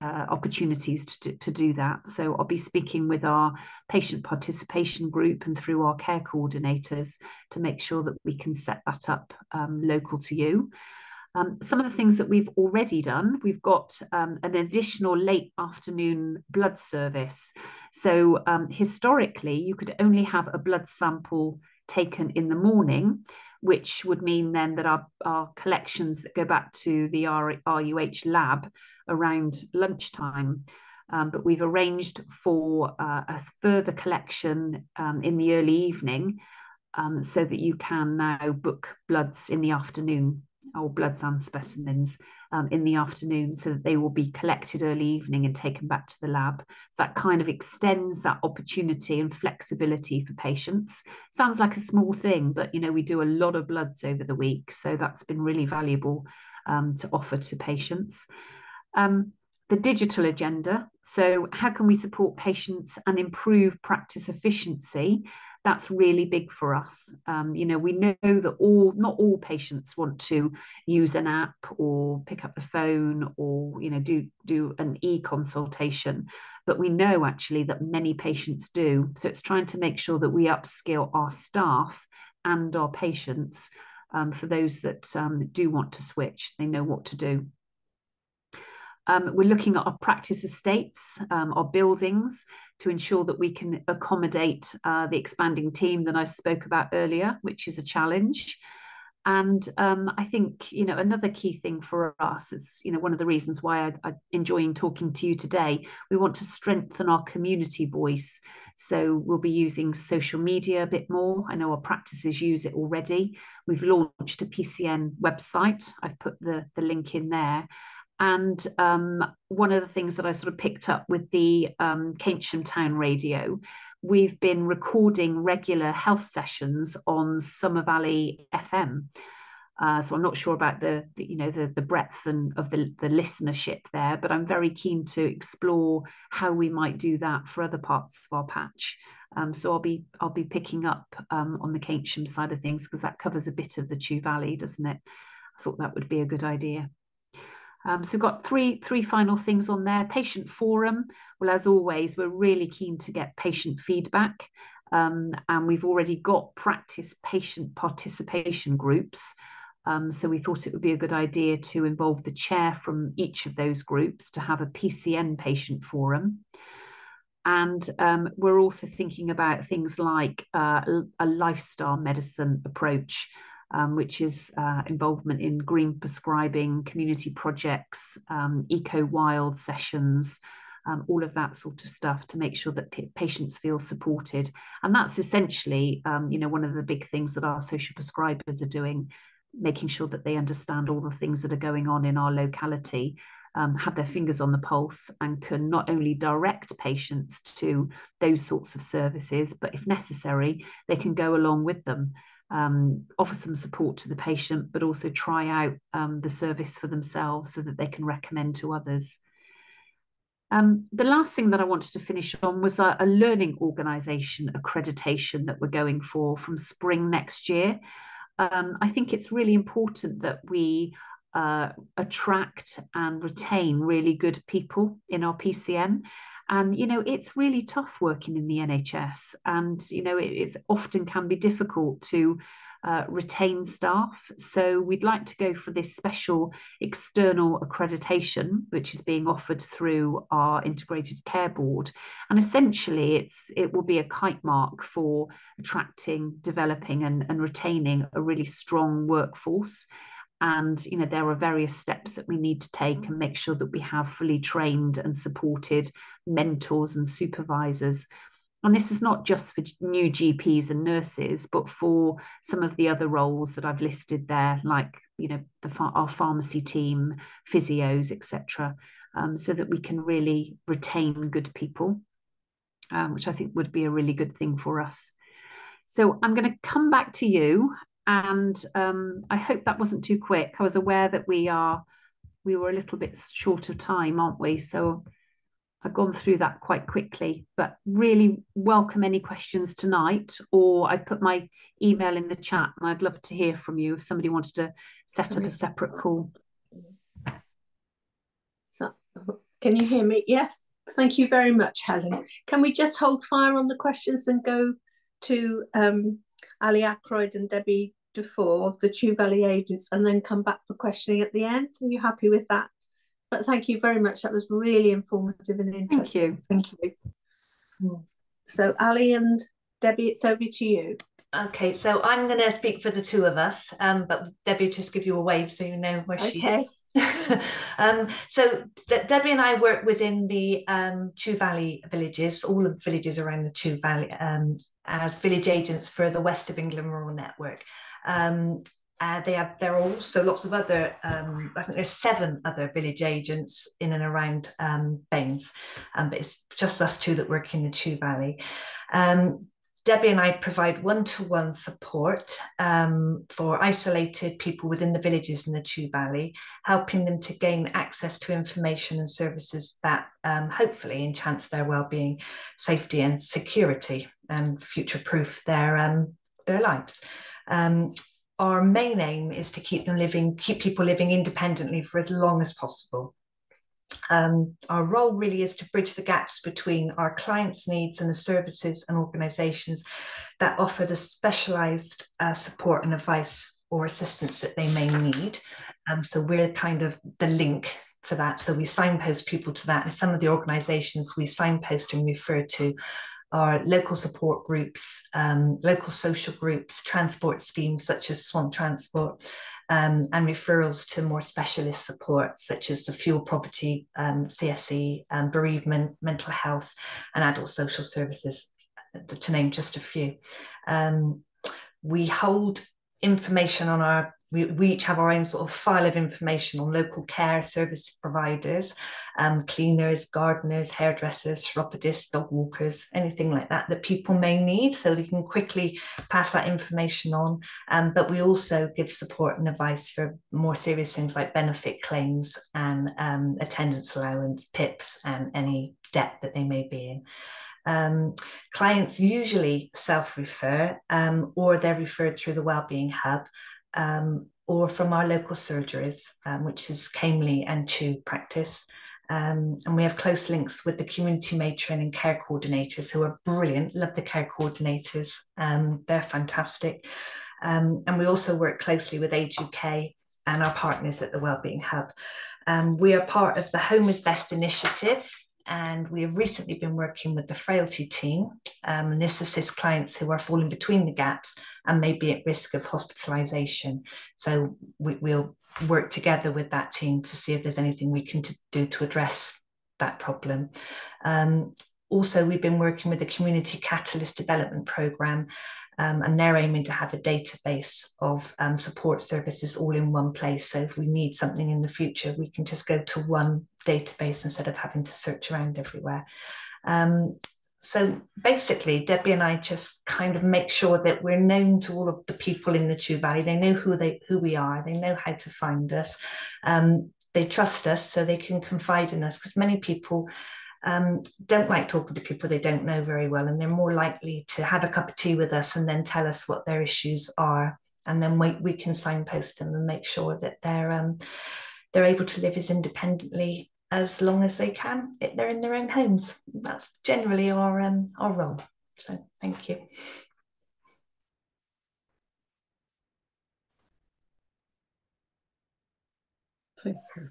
[SPEAKER 8] opportunities to do that. So I'll be speaking with our patient participation group and through our care coordinators to make sure that we can set that up local to you. Some of the things that we've already done, we've got an additional late afternoon blood service. So historically, you could only have a blood sample taken in the morning, which would mean then that our collections that go back to the RUH lab around lunchtime. But we've arranged for a further collection in the early evening so that you can now book bloods in the afternoon, or bloods and specimens in the afternoon, so that they will be collected early evening and taken back to the lab. So that kind of extends that opportunity and flexibility for patients. Sounds like a small thing, but you know, we do a lot of bloods over the week, so that's been really valuable to offer to patients. The digital agenda. So how can we support patients and improve practice efficiency? That's really big for us. You know, we know that not all patients want to use an app or pick up the phone or, you know, do an e-consultation, but we know actually that many patients do. So it's trying to make sure that we upskill our staff and our patients for those that do want to switch, they know what to do. We're looking at our practice estates, our buildings, to ensure that we can accommodate the expanding team that I spoke about earlier, which is a challenge. And I think, you know, another key thing for us is, you know, one of the reasons why I'm enjoying talking to you today, we want to strengthen our community voice. So we'll be using social media a bit more. I know our practices use it already. We've launched a PCN website. I've put the link in there. And one of the things that I sort of picked up with the Keynsham Town Radio, we've been recording regular health sessions on Somer Valley FM. So I'm not sure about the breadth of the listenership there, but I'm very keen to explore how we might do that for other parts of our patch. So I'll be picking up on the Keynsham side of things, because that covers a bit of the Chew Valley, doesn't it? I thought that would be a good idea. So we've got three final things on there. Patient forum. Well, as always, we're really keen to get patient feedback. And we've already got practice patient participation groups. So we thought it would be a good idea to involve the chair from each of those groups to have a PCN patient forum. And we're also thinking about things like a lifestyle medicine approach, which is involvement in green prescribing, community projects, eco-wild sessions, all of that sort of stuff, to make sure that patients feel supported. And that's essentially, one of the big things that our social prescribers are doing, making sure that they understand all the things that are going on in our locality, have their fingers on the pulse, and can not only direct patients to those sorts of services, but if necessary, they can go along with them, offer some support to the patient, but also try out the service for themselves so that they can recommend to others. The last thing that I wanted to finish on was a learning organisation accreditation that we're going for from spring next year. I think it's really important that we attract and retain really good people in our PCN. And, it's really tough working in the NHS, and, it often can be difficult to retain staff. So we'd like to go for this special external accreditation, which is being offered through our Integrated Care Board. And essentially it will be a kite mark for attracting, developing and retaining a really strong workforce. And, there are various steps that we need to take and make sure that we have fully trained and supported mentors and supervisors. And this is not just for new GPs and nurses, but for some of the other roles that I've listed there, like, our pharmacy team, physios, etc., so that we can really retain good people, which I think would be a really good thing for us. So I'm going to come back to you, and I hope that wasn't too quick. I was aware that we were a little bit short of time, aren't we? So I've gone through that quite quickly, but really welcome any questions tonight, or I've put my email in the chat, and I'd love to hear from you if somebody wanted to set up a separate call.
[SPEAKER 2] So, can you hear me? Yes. Thank you very much, Helen. Can we just hold fire on the questions and go to Ali Ackroyd and Debbie Dufour of the Chew Valley Agents, and then come back for questioning at the end? Are you happy with that? But thank you very much. That was really informative and interesting. Thank you. So Ali and Debbie, it's over to you.
[SPEAKER 10] Okay, so I'm going to speak for the two of us, but Debbie will just give you a wave so you know where she is. So Debbie and I work within the Chew Valley villages, all of the villages around the Chew Valley, as village agents for the West of England Rural Network. There are also lots of other, I think there's 7 other village agents in and around Baines, but it's just us 2 that work in the Chew Valley. Debbie and I provide one-to-one support for isolated people within the villages in the Chew Valley, helping them to gain access to information and services that hopefully enhance their well-being, safety and security, and future-proof their lives. Our main aim is to keep people living independently for as long as possible. Our role really is to bridge the gaps between our clients' needs and the services and organisations that offer the specialised support and advice or assistance that they may need. So we're kind of the link for that. So we signpost people to that, and some of the organisations we signpost and refer to are local support groups, local social groups, transport schemes such as Swan Transport, and referrals to more specialist support such as the fuel poverty, CSE, bereavement, mental health and adult social services to name just a few. We hold information on we each have our own sort of file of information on local care service providers, cleaners, gardeners, hairdressers, chiropodists, dog walkers, anything like that people may need, so we can quickly pass that information on. But we also give support and advice for more serious things like benefit claims and attendance allowance, PIPs, and any debt that they may be in. Clients usually self-refer, or they're referred through the Wellbeing Hub, or from our local surgeries, which is Camely and Chew practice. And we have close links with the community matron and care coordinators, who are brilliant. Love the care coordinators. They're fantastic. And we also work closely with Age UK and our partners at the Wellbeing Hub. We are part of the Home is Best initiative, and we have recently been working with the frailty team, and this assists clients who are falling between the gaps and may be at risk of hospitalisation. So we'll work together with that team to see if there's anything we can do to address that problem. Also, we've been working with the Community Catalyst Development Programme, and they're aiming to have a database of support services all in one place. So if we need something in the future, we can just go to one database instead of having to search around everywhere. So basically, Debbie and I just kind of make sure that we're known to all of the people in the Chew Valley. They know who we are. They know how to find us. They trust us, so they can confide in us, because many people don't like talking to people they don't know very well, and they're more likely to have a cup of tea with us and then tell us what their issues are, and then we can signpost them and make sure that they're able to live as independently as long as they can. They're in their own homes. That's generally our role. So thank you.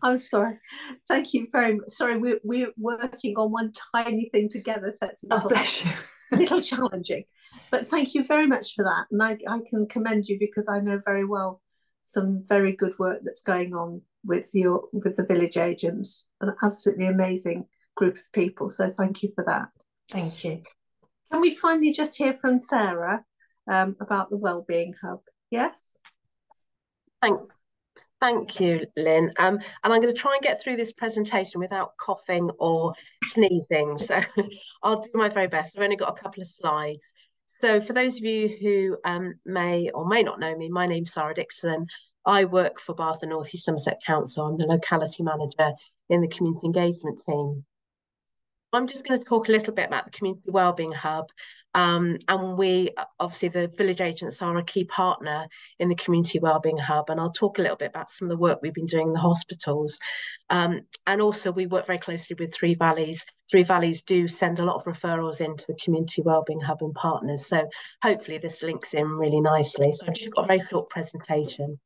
[SPEAKER 2] I'm sorry. Thank you very much. Sorry, we're working on one tiny thing together, so it's a little challenging. But thank you very much for that. And I can commend you, because I know very well some very good work that's going on with the village agents. An absolutely amazing group of people. So thank you for that.
[SPEAKER 10] Thank you.
[SPEAKER 2] Can we finally just hear from Sarah about the Wellbeing Hub? Yes?
[SPEAKER 6] Thank you, Lynn. And I'm going to try and get through this presentation without coughing or sneezing. So I'll do my very best. I've only got a couple of slides. So for those of you who may or may not know me, my name's Sarah Dixon. I work for Bath and North East Somerset Council. I'm the locality manager in the community engagement team. I'm just going to talk a little bit about the Community Wellbeing Hub. And we, obviously, the village agents are a key partner in the Community Wellbeing Hub. And I'll talk a little bit about some of the work we've been doing in the hospitals. And also, we work very closely with Three Valleys. Three Valleys do send a lot of referrals into the Community Wellbeing Hub and partners. So hopefully this links in really nicely. So I've just got a very short presentation.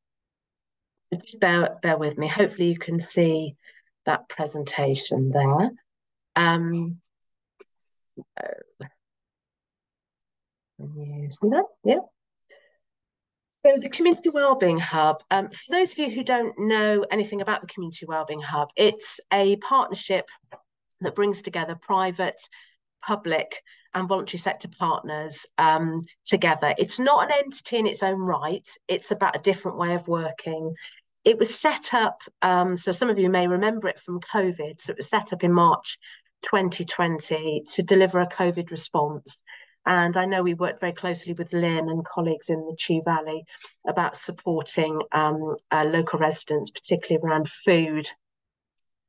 [SPEAKER 6] So just bear with me. Hopefully you can see that presentation there. You see that? Yeah. So the Community Wellbeing Hub, for those of you who don't know anything about the Community Wellbeing Hub, it's a partnership that brings together private, public and voluntary sector partners together. It's not an entity in its own right. It's about a different way of working. It was set up, so some of you may remember it from COVID. So it was set up in March 2020 to deliver a COVID response. And I know we worked very closely with Lynn and colleagues in the Chew Valley about supporting local residents, particularly around food,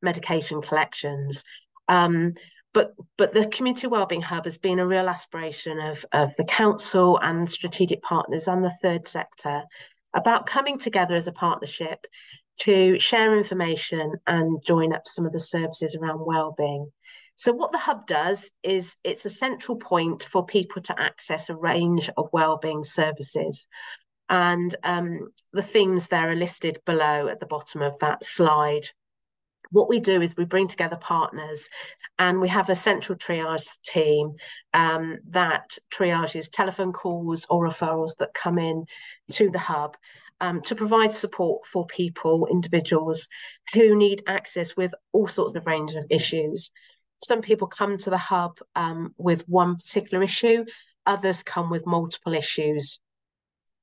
[SPEAKER 6] medication collections. But the Community Wellbeing Hub has been a real aspiration of the council and strategic partners and the third sector about coming together as a partnership to share information and join up some of the services around wellbeing. So what the hub does is it's a central point for people to access a range of wellbeing services. And the themes there are listed below at the bottom of that slide. What we do is we bring together partners and we have a central triage team that triages telephone calls or referrals that come in to the hub to provide support for people, individuals who need access with all sorts of range of issues. Some people come to the hub with one particular issue, others come with multiple issues.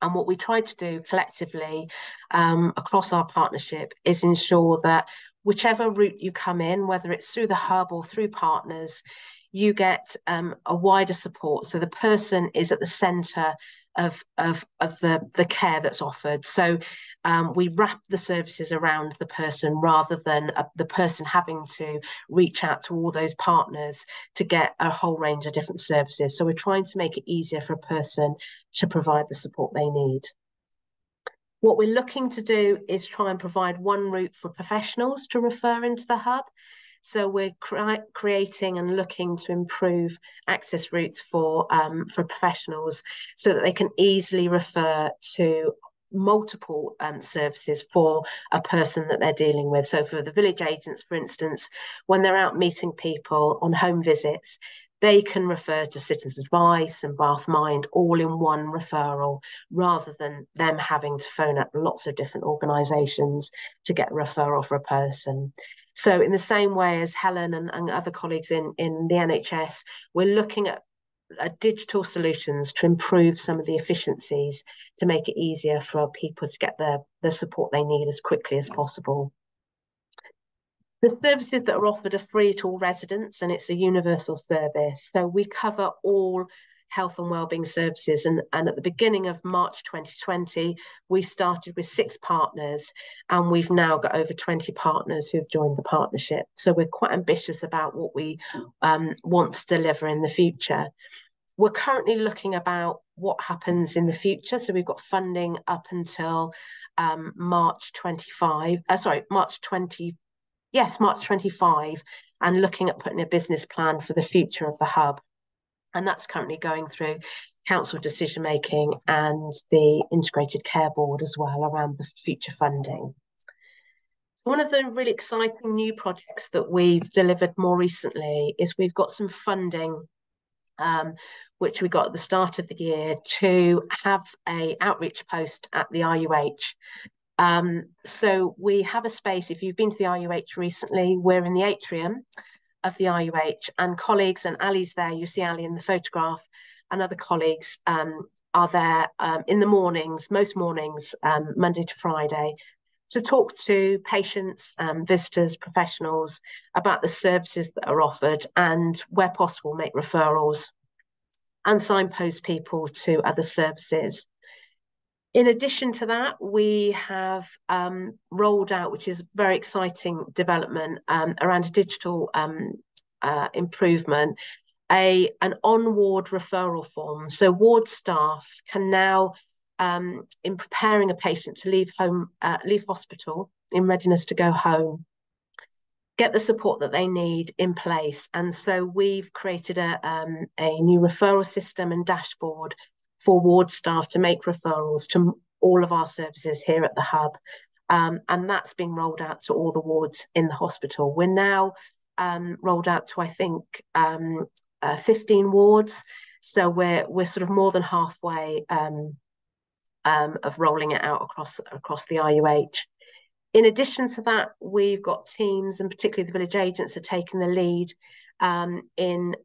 [SPEAKER 6] And what we try to do collectively across our partnership is ensure that whichever route you come in, whether it's through the hub or through partners, you get a wider support. So the person is at the centre of the care that's offered. So we wrap the services around the person rather than the person having to reach out to all those partners to get a whole range of different services. So we're trying to make it easier for a person to provide the support they need. What we're looking to do is try and provide one route for professionals to refer into the hub. So we're creating and looking to improve access routes for professionals so that they can easily refer to multiple services for a person that they're dealing with. So for the village agents, for instance, when they're out meeting people on home visits, they can refer to Citizens Advice and Bath Mind all in one referral, rather than them having to phone up lots of different organisations to get a referral for a person. So in the same way as Helen and other colleagues in the NHS, we're looking at digital solutions to improve some of the efficiencies to make it easier for people to get the support they need as quickly as possible. The services that are offered are free to all residents, and it's a universal service. So we cover all health and wellbeing services. And at the beginning of March 2020, we started with 6 partners, and we've now got over 20 partners who've joined the partnership. So we're quite ambitious about what we want to deliver in the future. We're currently looking about what happens in the future. So we've got funding up until March 25, and looking at putting a business plan for the future of the hub. And that's currently going through council decision making and the integrated care board as well around the future funding. So one of the really exciting new projects that we've delivered more recently is we've got some funding which we got at the start of the year to have an outreach post at the RUH. So we have a space. If you've been to the RUH recently, we're in the atrium of the RUH, and colleagues, and Ali's there, you see Ali in the photograph, and other colleagues are there in the mornings, most mornings, Monday to Friday, to talk to patients, visitors, professionals about the services that are offered, and where possible make referrals and signpost people to other services. In addition to that, we have rolled out, which is a very exciting development around a digital improvement, an on-ward referral form. So ward staff can now, in preparing a patient to leave hospital in readiness to go home, get the support that they need in place. And so we've created a new referral system and dashboard for ward staff to make referrals to all of our services here at the hub. And that's being rolled out to all the wards in the hospital. We're now rolled out to, I think, 15 wards. So we're sort of more than halfway of rolling it out across the RUH. In addition to that, we've got teams, and particularly the village agents are taking the lead in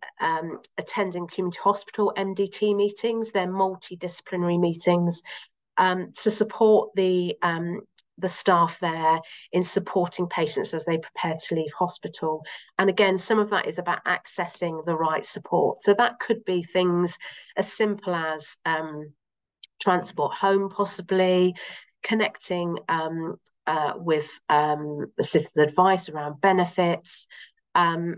[SPEAKER 6] attending community hospital MDT meetings. They're multidisciplinary meetings to support the staff there in supporting patients as they prepare to leave hospital. And again, some of that is about accessing the right support. So that could be things as simple as transport home, possibly connecting with Citizens Advice around benefits,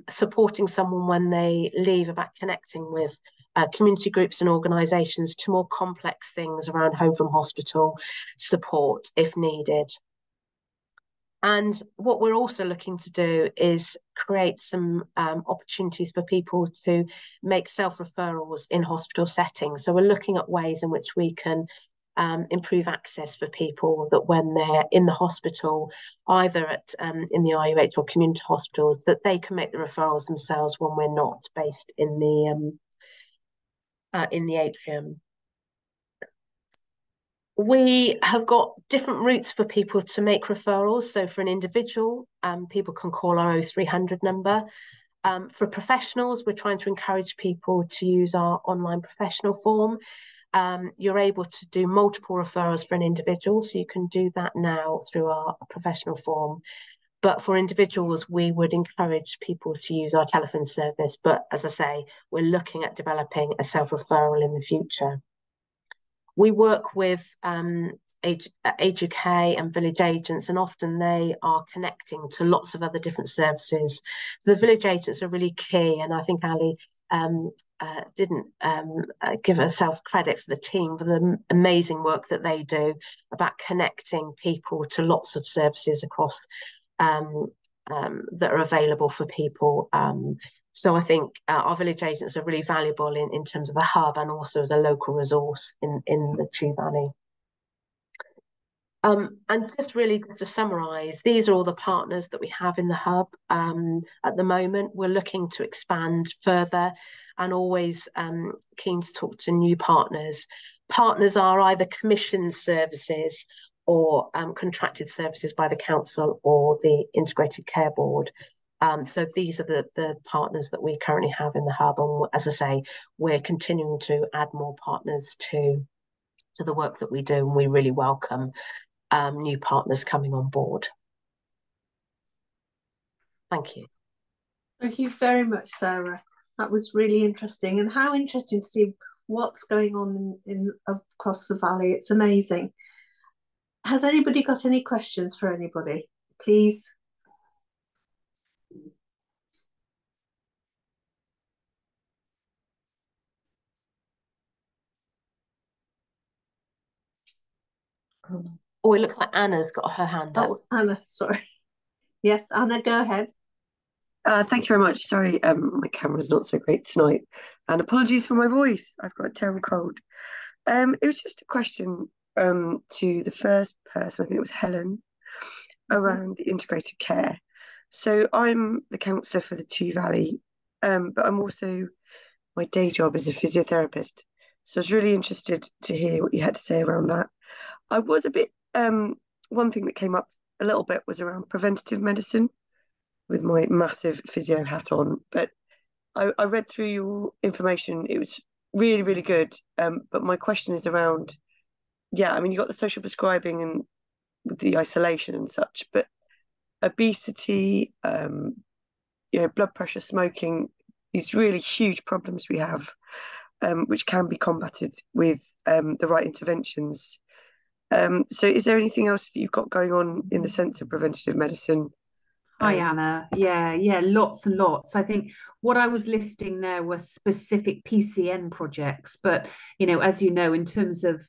[SPEAKER 6] supporting someone when they leave, about connecting with community groups and organisations, to more complex things around home from hospital support if needed. And what we're also looking to do is create some opportunities for people to make self-referrals in hospital settings. So we're looking at ways in which we can improve access for people, that when they're in the hospital, either at in the RUH or community hospitals, that they can make the referrals themselves when we're not based in the atrium. We have got different routes for people to make referrals. So for an individual, people can call our 0300 number. For professionals, we're trying to encourage people to use our online professional form. You're able to do multiple referrals for an individual, so you can do that now through our professional form. But for individuals, we would encourage people to use our telephone service. But as I say, we're looking at developing a self-referral in the future. We work with AGK and village agents, and often they are connecting to lots of other different services. So the village agents are really key, and I think Ali didn't give herself credit for the team for the amazing work that they do about connecting people to lots of services across that are available for people. So I think our village agents are really valuable in terms of the hub and also as a local resource in the Chew Valley. And just really to summarise, these are all the partners that we have in the hub at the moment. We're looking to expand further and always keen to talk to new partners. Partners are either commissioned services or contracted services by the council or the Integrated Care Board. So these are the partners that we currently have in the hub. And as I say, we're continuing to add more partners to the work that we do, and we really welcome new partners coming on board. Thank you.
[SPEAKER 2] Thank you very much, Sarah. That was really interesting, and how interesting to see what's going on in across the valley. It's amazing. Has anybody got any questions for anybody? Please.
[SPEAKER 6] Oh, it looks like Anna's got her hand up.
[SPEAKER 2] Oh, Anna, sorry. Yes, Anna, go ahead.
[SPEAKER 11] Thank you very much. Sorry, my camera's not so great tonight, and apologies for my voice. I've got a terrible cold. It was just a question to the first person, I think it was Helen, around the integrated care. So I'm the counsellor for the Chew Valley, but I'm also, my day job is a physiotherapist. So I was really interested to hear what you had to say around that. I was a bit, one thing that came up a little bit was around preventative medicine with my massive physio hat on. But I read through your information. It was really, really good. But my question is around, yeah, I mean, you got the social prescribing and with the isolation and such, but obesity, blood pressure, smoking, these really huge problems we have, which can be combated with the right interventions. So is there anything else that you've got going on in the sense of preventative medicine?
[SPEAKER 8] Hi, Anna. Yeah, lots and lots. I think what I was listing there were specific PCN projects, but, as you know, in terms of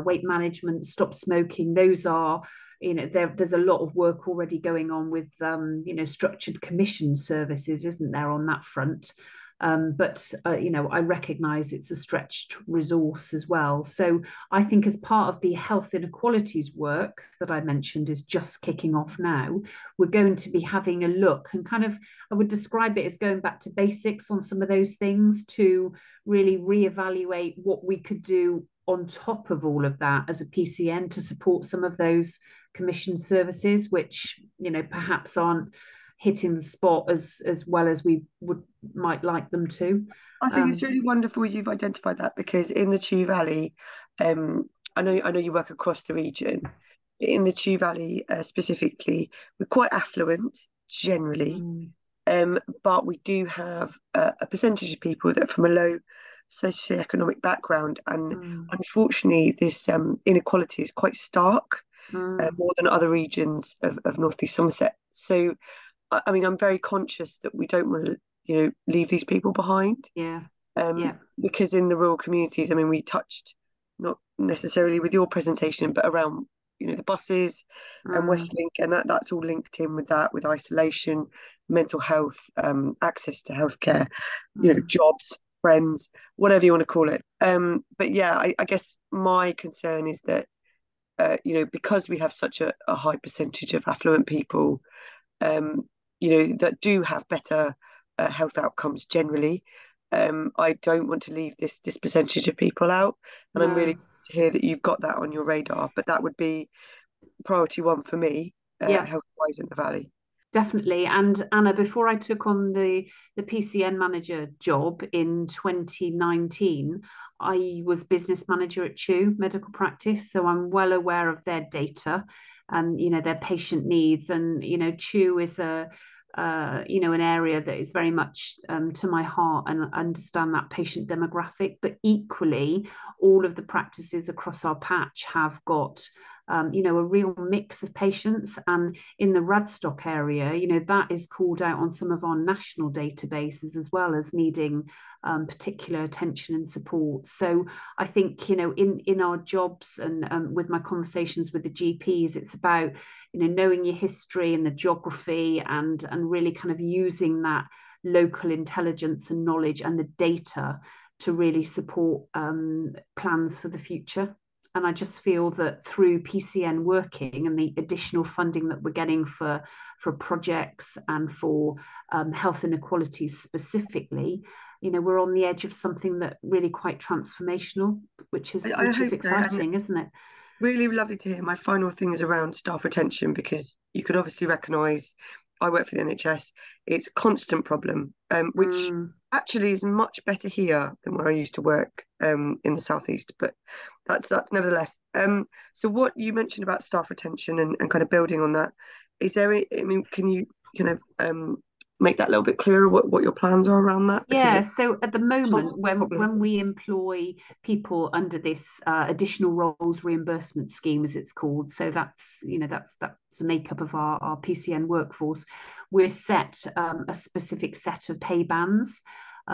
[SPEAKER 8] weight management, stop smoking, those are, there's a lot of work already going on with, structured commission services, isn't there, on that front? But I recognise it's a stretched resource as well. So I think as part of the health inequalities work that I mentioned is just kicking off now, we're going to be having a look and kind of, I would describe it as going back to basics on some of those things to really reevaluate what we could do on top of all of that as a PCN to support some of those commissioned services, which, perhaps aren't hitting the spot as well as we might like them to.
[SPEAKER 11] I think it's really wonderful you've identified that, because in the Chew Valley, I know you work across the region. In the Chew Valley specifically, we're quite affluent generally, but we do have a percentage of people that are from a low socioeconomic background, and unfortunately this inequality is quite stark, more than other regions of North East Somerset. So I mean, I'm very conscious that we don't want to, leave these people behind. Because in the rural communities, I mean, we touched not necessarily with your presentation, but around, the buses and Westlink, and that's all linked in with that, with isolation, mental health, access to healthcare, jobs, friends, whatever you want to call it. But yeah, I guess my concern is that, because we have such a high percentage of affluent people, that do have better health outcomes generally. I don't want to leave this percentage of people out, and I'm really to hear that you've got that on your radar. But that would be priority one for me, health-wise in the valley.
[SPEAKER 8] Definitely. And Anna, before I took on the PCN manager job in 2019, I was business manager at CHU Medical Practice. So I'm well aware of their data and, their patient needs. And, CHU is an area that is very much to my heart, and understand that patient demographic. But equally, all of the practices across our patch have got a real mix of patients. And in the Radstock area, that is called out on some of our national databases as well as needing particular attention and support. So I think, in our jobs and with my conversations with the GPs, it's about, knowing your history and the geography, and really kind of using that local intelligence and knowledge and the data to really support plans for the future. And I just feel that through PCN working and the additional funding that we're getting for projects and for health inequalities specifically, we're on the edge of something that really quite transformational, which is exciting, isn't it?
[SPEAKER 11] Really lovely to hear. My final thing is around staff retention, because you could obviously recognise, I work for the NHS, it's a constant problem, which actually is much better here than where I used to work in the southeast, but that's nevertheless. So what you mentioned about staff retention and kind of building on that, is there, can you kind of make that a little bit clearer what your plans are around that?
[SPEAKER 8] Yeah, so at the moment, when we employ people under this additional roles reimbursement scheme, as it's called, so that's the makeup of our PCN workforce, we're set a specific set of pay bands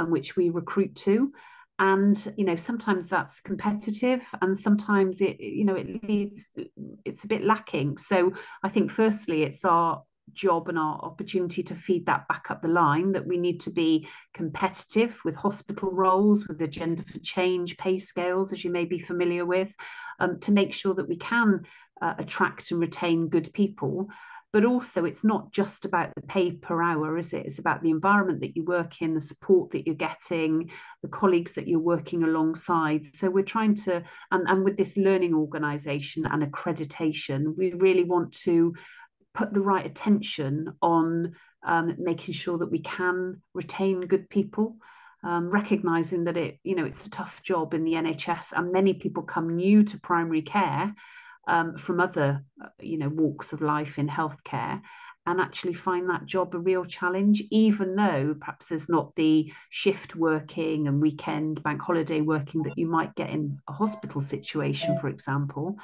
[SPEAKER 8] which we recruit to. And sometimes that's competitive, and sometimes it's a bit lacking. So I think firstly it's our job and our opportunity to feed that back up the line, that we need to be competitive with hospital roles, with Agenda for Change pay scales, as you may be familiar with, to make sure that we can attract and retain good people. But also, it's not just about the pay per hour, is it? It's about the environment that you work in, the support that you're getting, the colleagues that you're working alongside. So we're trying to, and with this learning organisation and accreditation, we really want to put the right attention on making sure that we can retain good people, recognising that it's a tough job in the NHS, and many people come new to primary care from other walks of life in healthcare, and actually find that job a real challenge, even though perhaps there's not the shift working and weekend bank holiday working that you might get in a hospital situation, for example.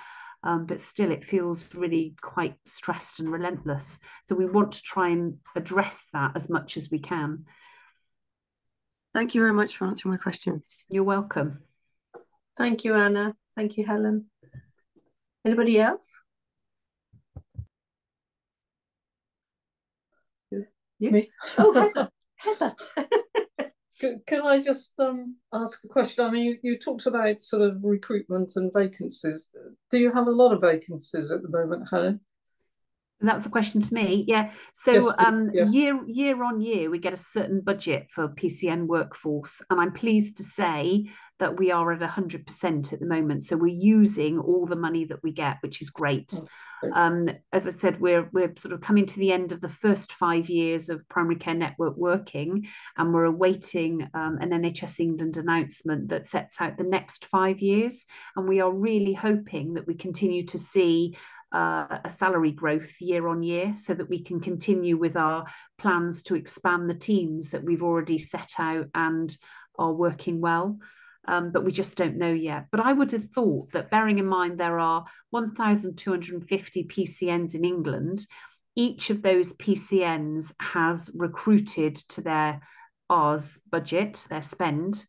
[SPEAKER 8] But still it feels really quite stressed and relentless. So we want to try and address that as much as we can.
[SPEAKER 11] Thank you very much for answering my questions.
[SPEAKER 8] You're welcome.
[SPEAKER 2] Thank you, Anna. Thank you, Helen. Anybody else?
[SPEAKER 1] You? Me?
[SPEAKER 2] Oh, Heather.
[SPEAKER 1] Can I just ask a question? I mean, you talked about sort of recruitment and vacancies. Do you have a lot of vacancies at the moment, Helen?
[SPEAKER 8] That's a question to me. Yeah. So yes. Year on year, we get a certain budget for PCN workforce, and I'm pleased to say that we are at 100% at the moment. So we're using all the money that we get, which is great. As I said, we're sort of coming to the end of the first 5 years of primary care network working, and we're awaiting an NHS England announcement that sets out the next 5 years. And we are really hoping that we continue to see a salary growth year on year, so that we can continue with our plans to expand the teams that we've already set out and are working well. But we just don't know yet. But I would have thought that, bearing in mind there are 1,250 PCNs in England, each of those PCNs has recruited to their R's budget, their spend,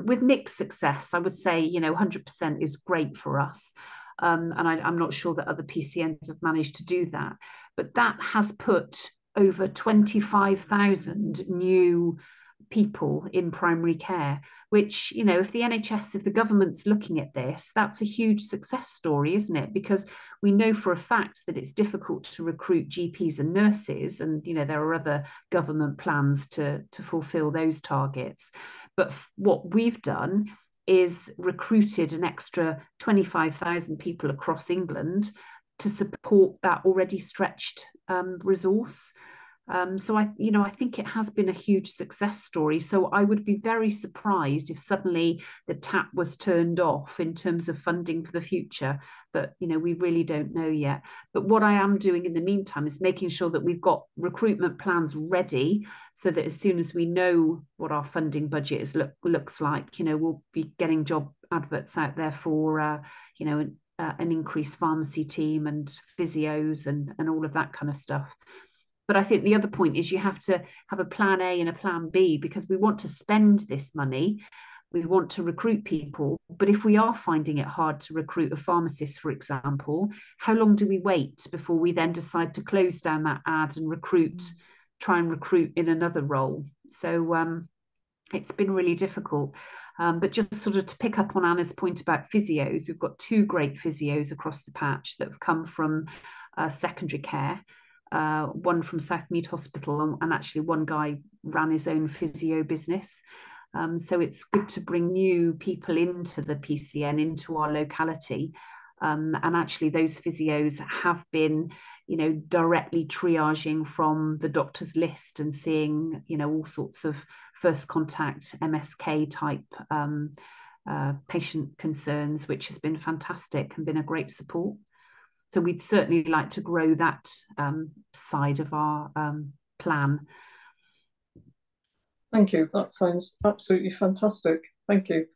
[SPEAKER 8] with mixed success. I would say, 100% is great for us. And I'm not sure that other PCNs have managed to do that. But that has put over 25,000 new people in primary care, which, if the NHS, if the government's looking at this, that's a huge success story, isn't it? Because we know for a fact that it's difficult to recruit GPs and nurses, and there are other government plans to fulfill those targets. But what we've done is recruited an extra 25,000 people across England to support that already stretched resource. So I think it has been a huge success story. So I would be very surprised if suddenly the tap was turned off in terms of funding for the future. But we really don't know yet. But what I am doing in the meantime is making sure that we've got recruitment plans ready, so that as soon as we know what our funding budget looks like, we'll be getting job adverts out there for an increased pharmacy team and physios and all of that kind of stuff. But I think the other point is you have to have a plan A and a plan B, because we want to spend this money. We want to recruit people. But if we are finding it hard to recruit a pharmacist, for example, how long do we wait before we then decide to close down that ad and try and recruit in another role? So it's been really difficult. But just sort of to pick up on Anna's point about physios, we've got 2 great physios across the patch that have come from secondary care. One from Southmead Hospital, and actually one guy ran his own physio business. So it's good to bring new people into the PCN, into our locality. And actually those physios have been, directly triaging from the doctor's list and seeing, all sorts of first contact MSK type patient concerns, which has been fantastic and been a great support. So we'd certainly like to grow that side of our plan.
[SPEAKER 1] Thank you. That sounds absolutely fantastic. Thank you.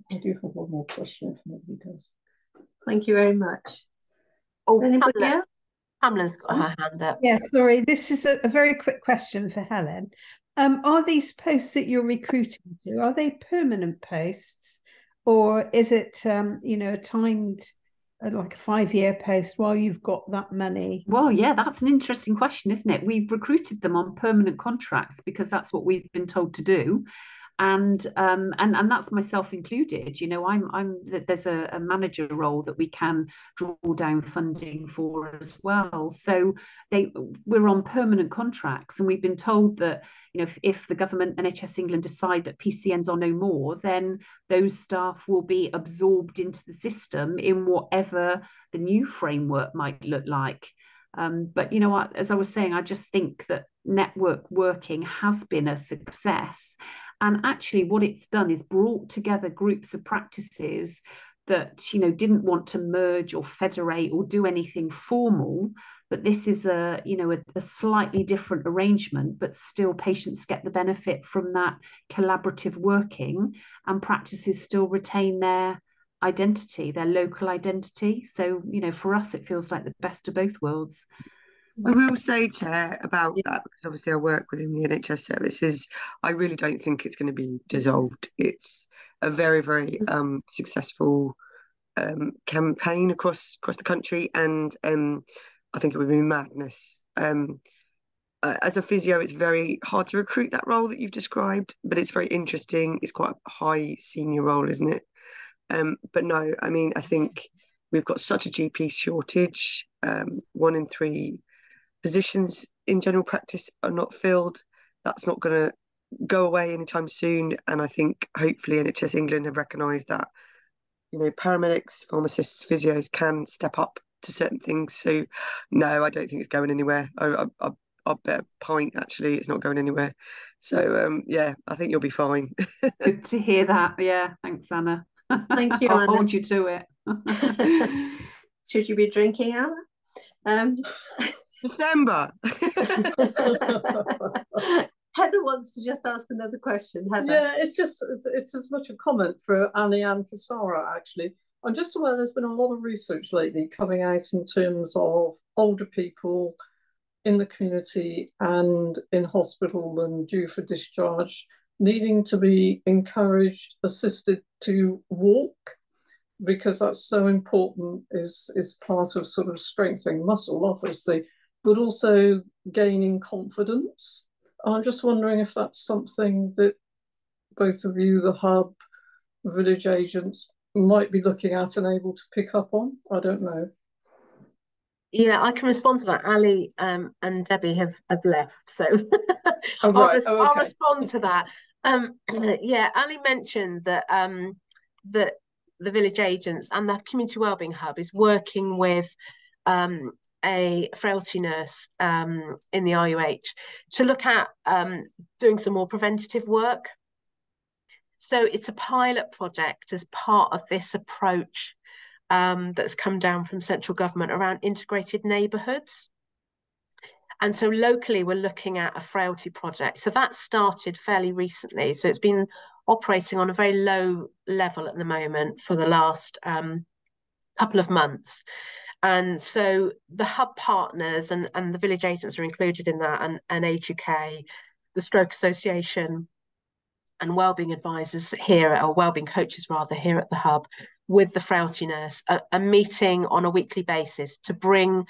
[SPEAKER 1] I do have one more question if nobody does.
[SPEAKER 2] Thank you very much.
[SPEAKER 6] Oh,
[SPEAKER 2] anybody else?
[SPEAKER 6] Pamela's got her hand up.
[SPEAKER 12] Yeah, sorry. This is a very quick question for Helen. Are these posts that you're recruiting to, are they permanent posts, or is it a timed, like a 5-year post while you've got that money?
[SPEAKER 8] Well, yeah, that's an interesting question, isn't it? We've recruited them on permanent contracts because that's what we've been told to do. And that's myself included. There's a manager role that we can draw down funding for as well. So we're on permanent contracts, and we've been told that if the government, NHS England, decide that PCNs are no more, then those staff will be absorbed into the system in whatever the new framework might look like. But as I was saying, I just think that network working has been a success. And actually what it's done is brought together groups of practices that, didn't want to merge or federate or do anything formal. But this is a slightly different arrangement, but still patients get the benefit from that collaborative working, and practices still retain their identity, their local identity. So, for us, it feels like the best of both worlds.
[SPEAKER 11] I will say, Chair, about that, because obviously I work within the NHS services, I really don't think it's going to be dissolved. It's a very, very successful campaign across the country, and I think it would be madness. As a physio, it's very hard to recruit that role that you've described, but it's very interesting. It's quite a high senior role, isn't it? But no, I mean, I think we've got such a GP shortage. 1 in 3 positions in general practice are not filled. That's not going to go away anytime soon. And I think hopefully NHS England have recognised that, paramedics, pharmacists, physios can step up to certain things. So no, I don't think it's going anywhere. I'll bet a pint, actually, it's not going anywhere. So yeah, I think you'll be fine.
[SPEAKER 8] Good to hear that. Yeah, thanks, Anna.
[SPEAKER 2] Thank you,
[SPEAKER 8] I'll
[SPEAKER 2] Anna.
[SPEAKER 8] hold you to it.
[SPEAKER 2] Should you be drinking, Anna?
[SPEAKER 11] December.
[SPEAKER 2] Heather wants to just ask another question. Heather.
[SPEAKER 1] Yeah, it's as much a comment for Annie and for Sarah, actually. I'm just aware there's been a lot of research lately coming out in terms of older people in the community and in hospital and due for discharge needing to be encouraged, assisted to walk, because that's so important, is part of sort of strengthening muscle, obviously, but also gaining confidence. I'm just wondering if that's something that both of you, the hub, village agents, might be looking at and able to pick up on. I don't know.
[SPEAKER 6] Yeah, I can respond to that. Ali and Debbie have left, so
[SPEAKER 1] Oh, right.
[SPEAKER 6] I'll respond to that. Yeah, Ali mentioned that that the village agents and the community wellbeing hub is working with a frailty nurse in the RUH to look at doing some more preventative work. So it's a pilot project as part of this approach that's come down from central government around integrated neighbourhoods. And so locally, we're looking at a frailty project. So that started fairly recently. So it's been operating on a very low level at the moment for the last couple of months. And so the hub partners and the village agents are included in that, and Age UK, the Stroke Association, and wellbeing advisors here, or wellbeing coaches rather, here at the hub, with the frailty nurse, a meeting on a weekly basis to bring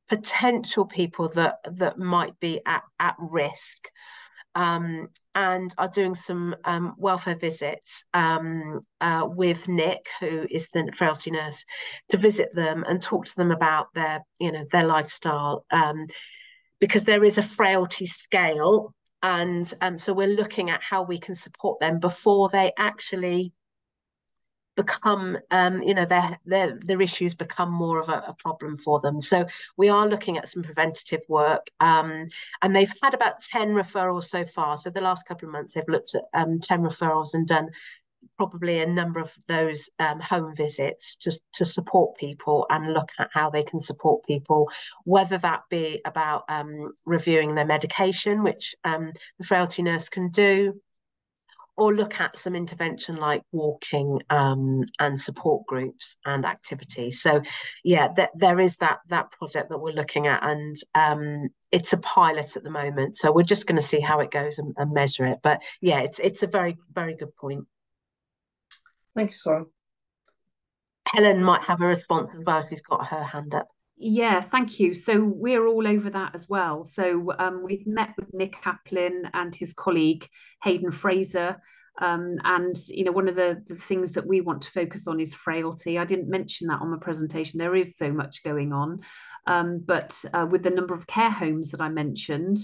[SPEAKER 6] potential people that might be at risk, and are doing some welfare visits with Nick, who is the frailty nurse, to visit them and talk to them about their lifestyle, because there is a frailty scale. And so we're looking at how we can support them before they actually become, their issues become more of a problem for them. So we are looking at some preventative work, and they've had about 10 referrals so far. So the last couple of months, they've looked at 10 referrals and done probably a number of those home visits to support people and look at how they can support people, whether that be about reviewing their medication, which the frailty nurse can do, or look at some intervention like walking and support groups and activities. So yeah, there is that project that we're looking at, and it's a pilot at the moment. So we're just going to see how it goes and measure it. But yeah, it's a very, very good point.
[SPEAKER 1] Thank you, Sarah.
[SPEAKER 6] Helen might have a response as well if you've got her hand up.
[SPEAKER 8] Yeah, thank you. So we're all over that as well. So we've met with Nick Applin and his colleague Hayden Fraser. And one of the things that we want to focus on is frailty. I didn't mention that on my presentation. There is so much going on. But with the number of care homes that I mentioned,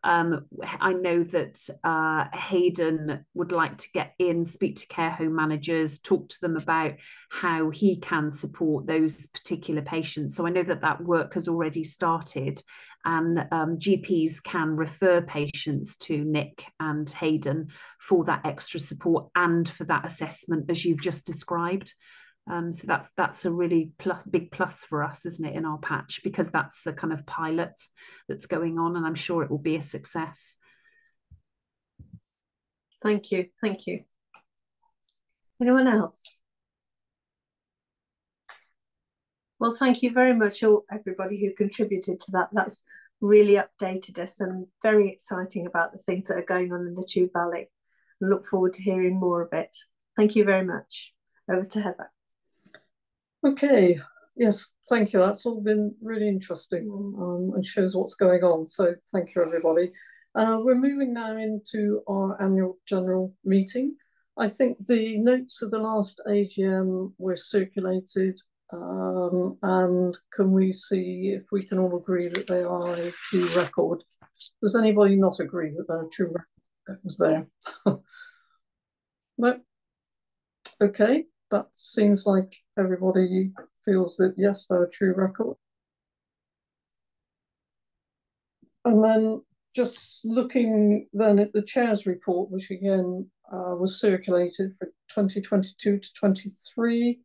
[SPEAKER 8] I know that Hayden would like to get in, speak to care home managers, talk to them about how he can support those particular patients. So I know that work has already started, and GPs can refer patients to Nick and Hayden for that extra support and for that assessment, as you've just described. So that's a really big plus for us, isn't it, in our patch, because that's a kind of pilot that's going on, and I'm sure it will be a success.
[SPEAKER 2] Thank you. Thank you. Anyone else? Well, thank you very much, everybody who contributed to that. That's really updated us, and very exciting about the things that are going on in the Chew Valley. I look forward to hearing more of it. Thank you very much. Over to Heather.
[SPEAKER 1] Okay, yes, thank you. That's all been really interesting and shows what's going on. So thank you, everybody. We're moving now into our annual general meeting. I think the notes of the last AGM were circulated, and can we see if we can all agree that they are a true record? Does anybody not agree that they're a true record that was there? No? Okay, that seems like everybody feels that, yes, they're a true record. And then just looking then at the chair's report, which again was circulated for 2022 to 23.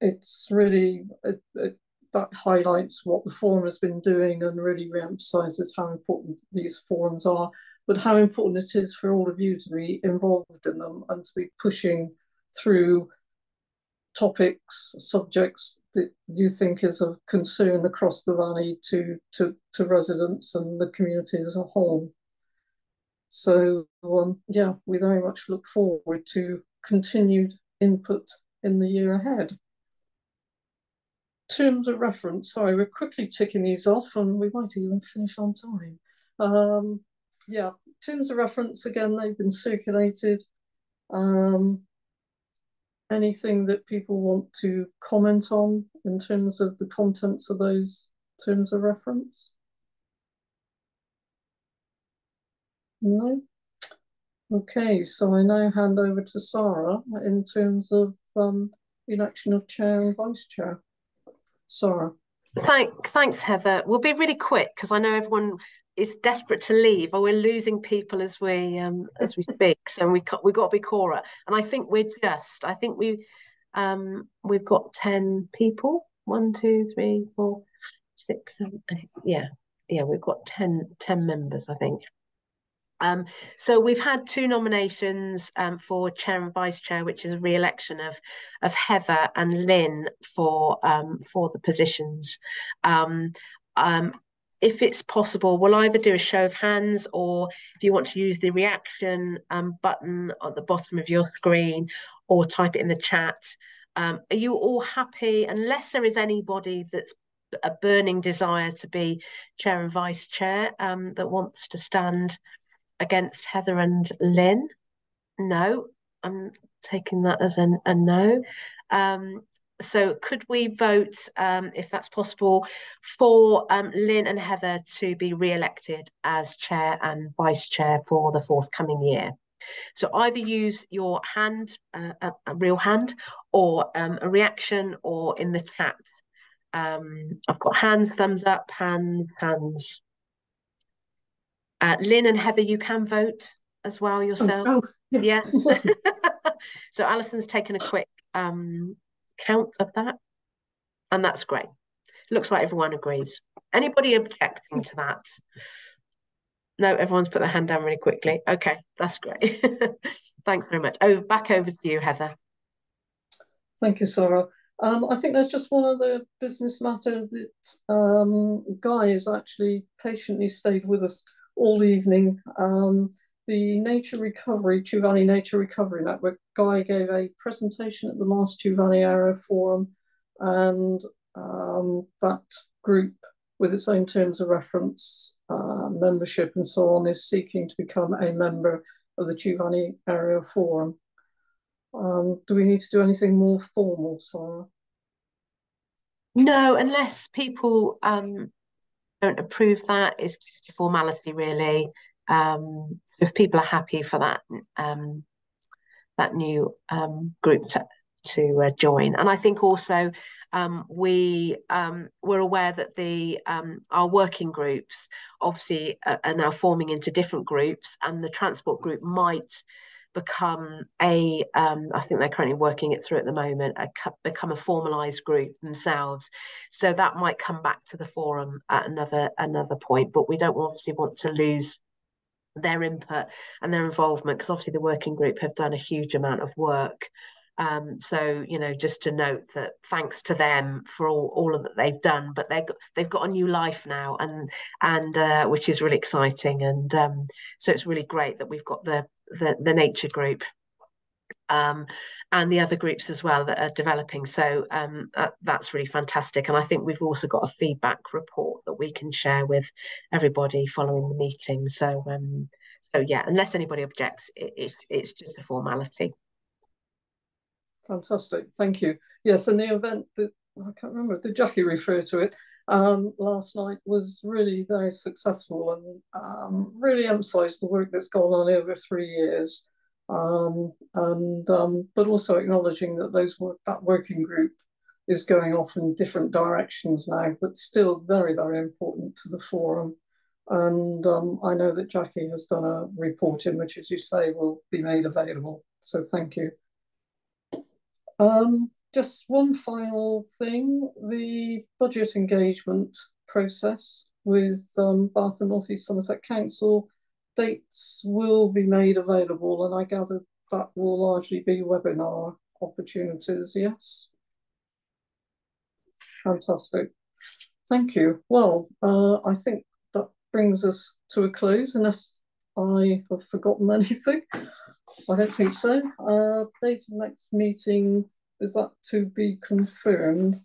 [SPEAKER 1] It's really, that highlights what the forum has been doing and really re-emphasises how important these forums are, but how important it is for all of you to be involved in them and to be pushing through topics, subjects that you think is of concern across the valley to residents and the community as a whole. So yeah, we very much look forward to continued input in the year ahead. Terms of reference, sorry, we're quickly ticking these off and we might even finish on time. Yeah, terms of reference, again, they've been circulated. Anything that people want to comment on in terms of the contents of those terms of reference? No? Okay, so I now hand over to Sarah in terms of election of chair and vice chair. Sarah.
[SPEAKER 6] Thanks, Heather. We'll be really quick because I know everyone is desperate to leave, or we're losing people as we speak. So we've got to be Cora, and I think we've got 10 people. 1, 2, 3, 4, 6, 7, 8. Yeah, we've got 10 members, I think. So we've had 2 nominations for chair and vice chair, which is a re-election of Heather and Lynn for the positions. If it's possible, we'll either do a show of hands, or if you want to use the reaction button at the bottom of your screen, or type it in the chat. Are you all happy, unless there is anybody that's a burning desire to be chair and vice chair that wants to stand against Heather and Lynn? No, I'm taking that as a no. So could we vote, if that's possible, for Lynn and Heather to be re-elected as chair and vice chair for the forthcoming year? So either use your hand, a real hand, or a reaction, or in the chat. I've got hands, thumbs up, hands. Lynn and Heather, you can vote as well yourself.
[SPEAKER 1] Oh,
[SPEAKER 6] yeah. So Alison's taken a quick count of that, and that's great. Looks like everyone agrees. Anybody objecting to that? No, everyone's put their hand down really quickly. Okay, that's great. Thanks very much. Back over to you, Heather.
[SPEAKER 1] Thank you, Sarah. I think there's just one other business matter that Guy has actually patiently stayed with us all evening. The Nature Recovery, Chew Valley Nature Recovery Network, Guy gave a presentation at the last Chew Valley Area Forum, and that group, with its own terms of reference, membership and so on, is seeking to become a member of the Chew Valley Area Forum. Do we need to do anything more formal, Sarah?
[SPEAKER 6] No, unless people don't approve that. It's just a formality, really. So if people are happy for that that new group to join, and I think also we're aware that our working groups obviously are now forming into different groups, and the transport group might become I think they're currently working it through at the moment, become a formalised group themselves. So that might come back to the forum at another point, but we don't obviously want to lose their input and their involvement, because obviously the working group have done a huge amount of work. So, you know, just to note that thanks to them for all of that they've done, but they've got a new life now, and which is really exciting. And so it's really great that we've got the nature group and the other groups as well that are developing. So that's really fantastic. And I think we've also got a feedback report that we can share with everybody following the meeting. So yeah, unless anybody objects, it's just a formality.
[SPEAKER 1] Fantastic, thank you. Yes, and the event that, I can't remember, did Jackie refer to it, last night was really very successful, and really emphasised the work that's gone on over 3 years, but also acknowledging that that working group is going off in different directions now, but still very, very important to the forum. And I know that Jackie has done a report in which, as you say, will be made available. So thank you. Just one final thing, the budget engagement process with Bath and North East Somerset Council, dates will be made available, and I gather that will largely be webinar opportunities, yes? Fantastic, thank you. Well, I think that brings us to a close, unless I have forgotten anything. I don't think so. Date of next meeting, is that to be confirmed?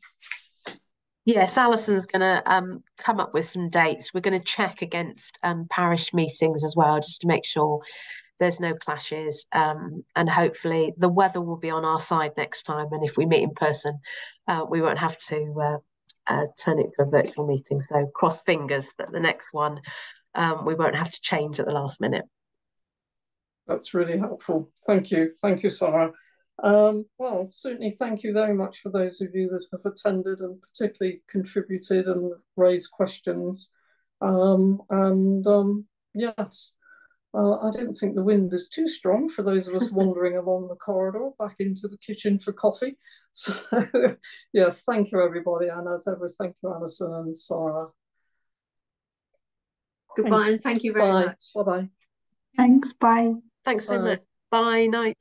[SPEAKER 6] Yes, Alison's going to come up with some dates. We're going to check against parish meetings as well, just to make sure there's no clashes. And hopefully the weather will be on our side next time. And if we meet in person, we won't have to turn it to a virtual meeting. So cross fingers that the next one we won't have to change at the last minute.
[SPEAKER 1] That's really helpful. Thank you, Sarah. Well, certainly thank you very much for those of you that have attended and particularly contributed and raised questions. Yes, I don't think the wind is too strong for those of us wandering along the corridor back into the kitchen for coffee. So, yes, thank you, everybody. And as ever, thank you, Alison and Sarah.
[SPEAKER 2] Goodbye, and thank you very much.
[SPEAKER 1] Bye-bye.
[SPEAKER 4] Thanks, bye.
[SPEAKER 6] Thanks so much. Bye, night.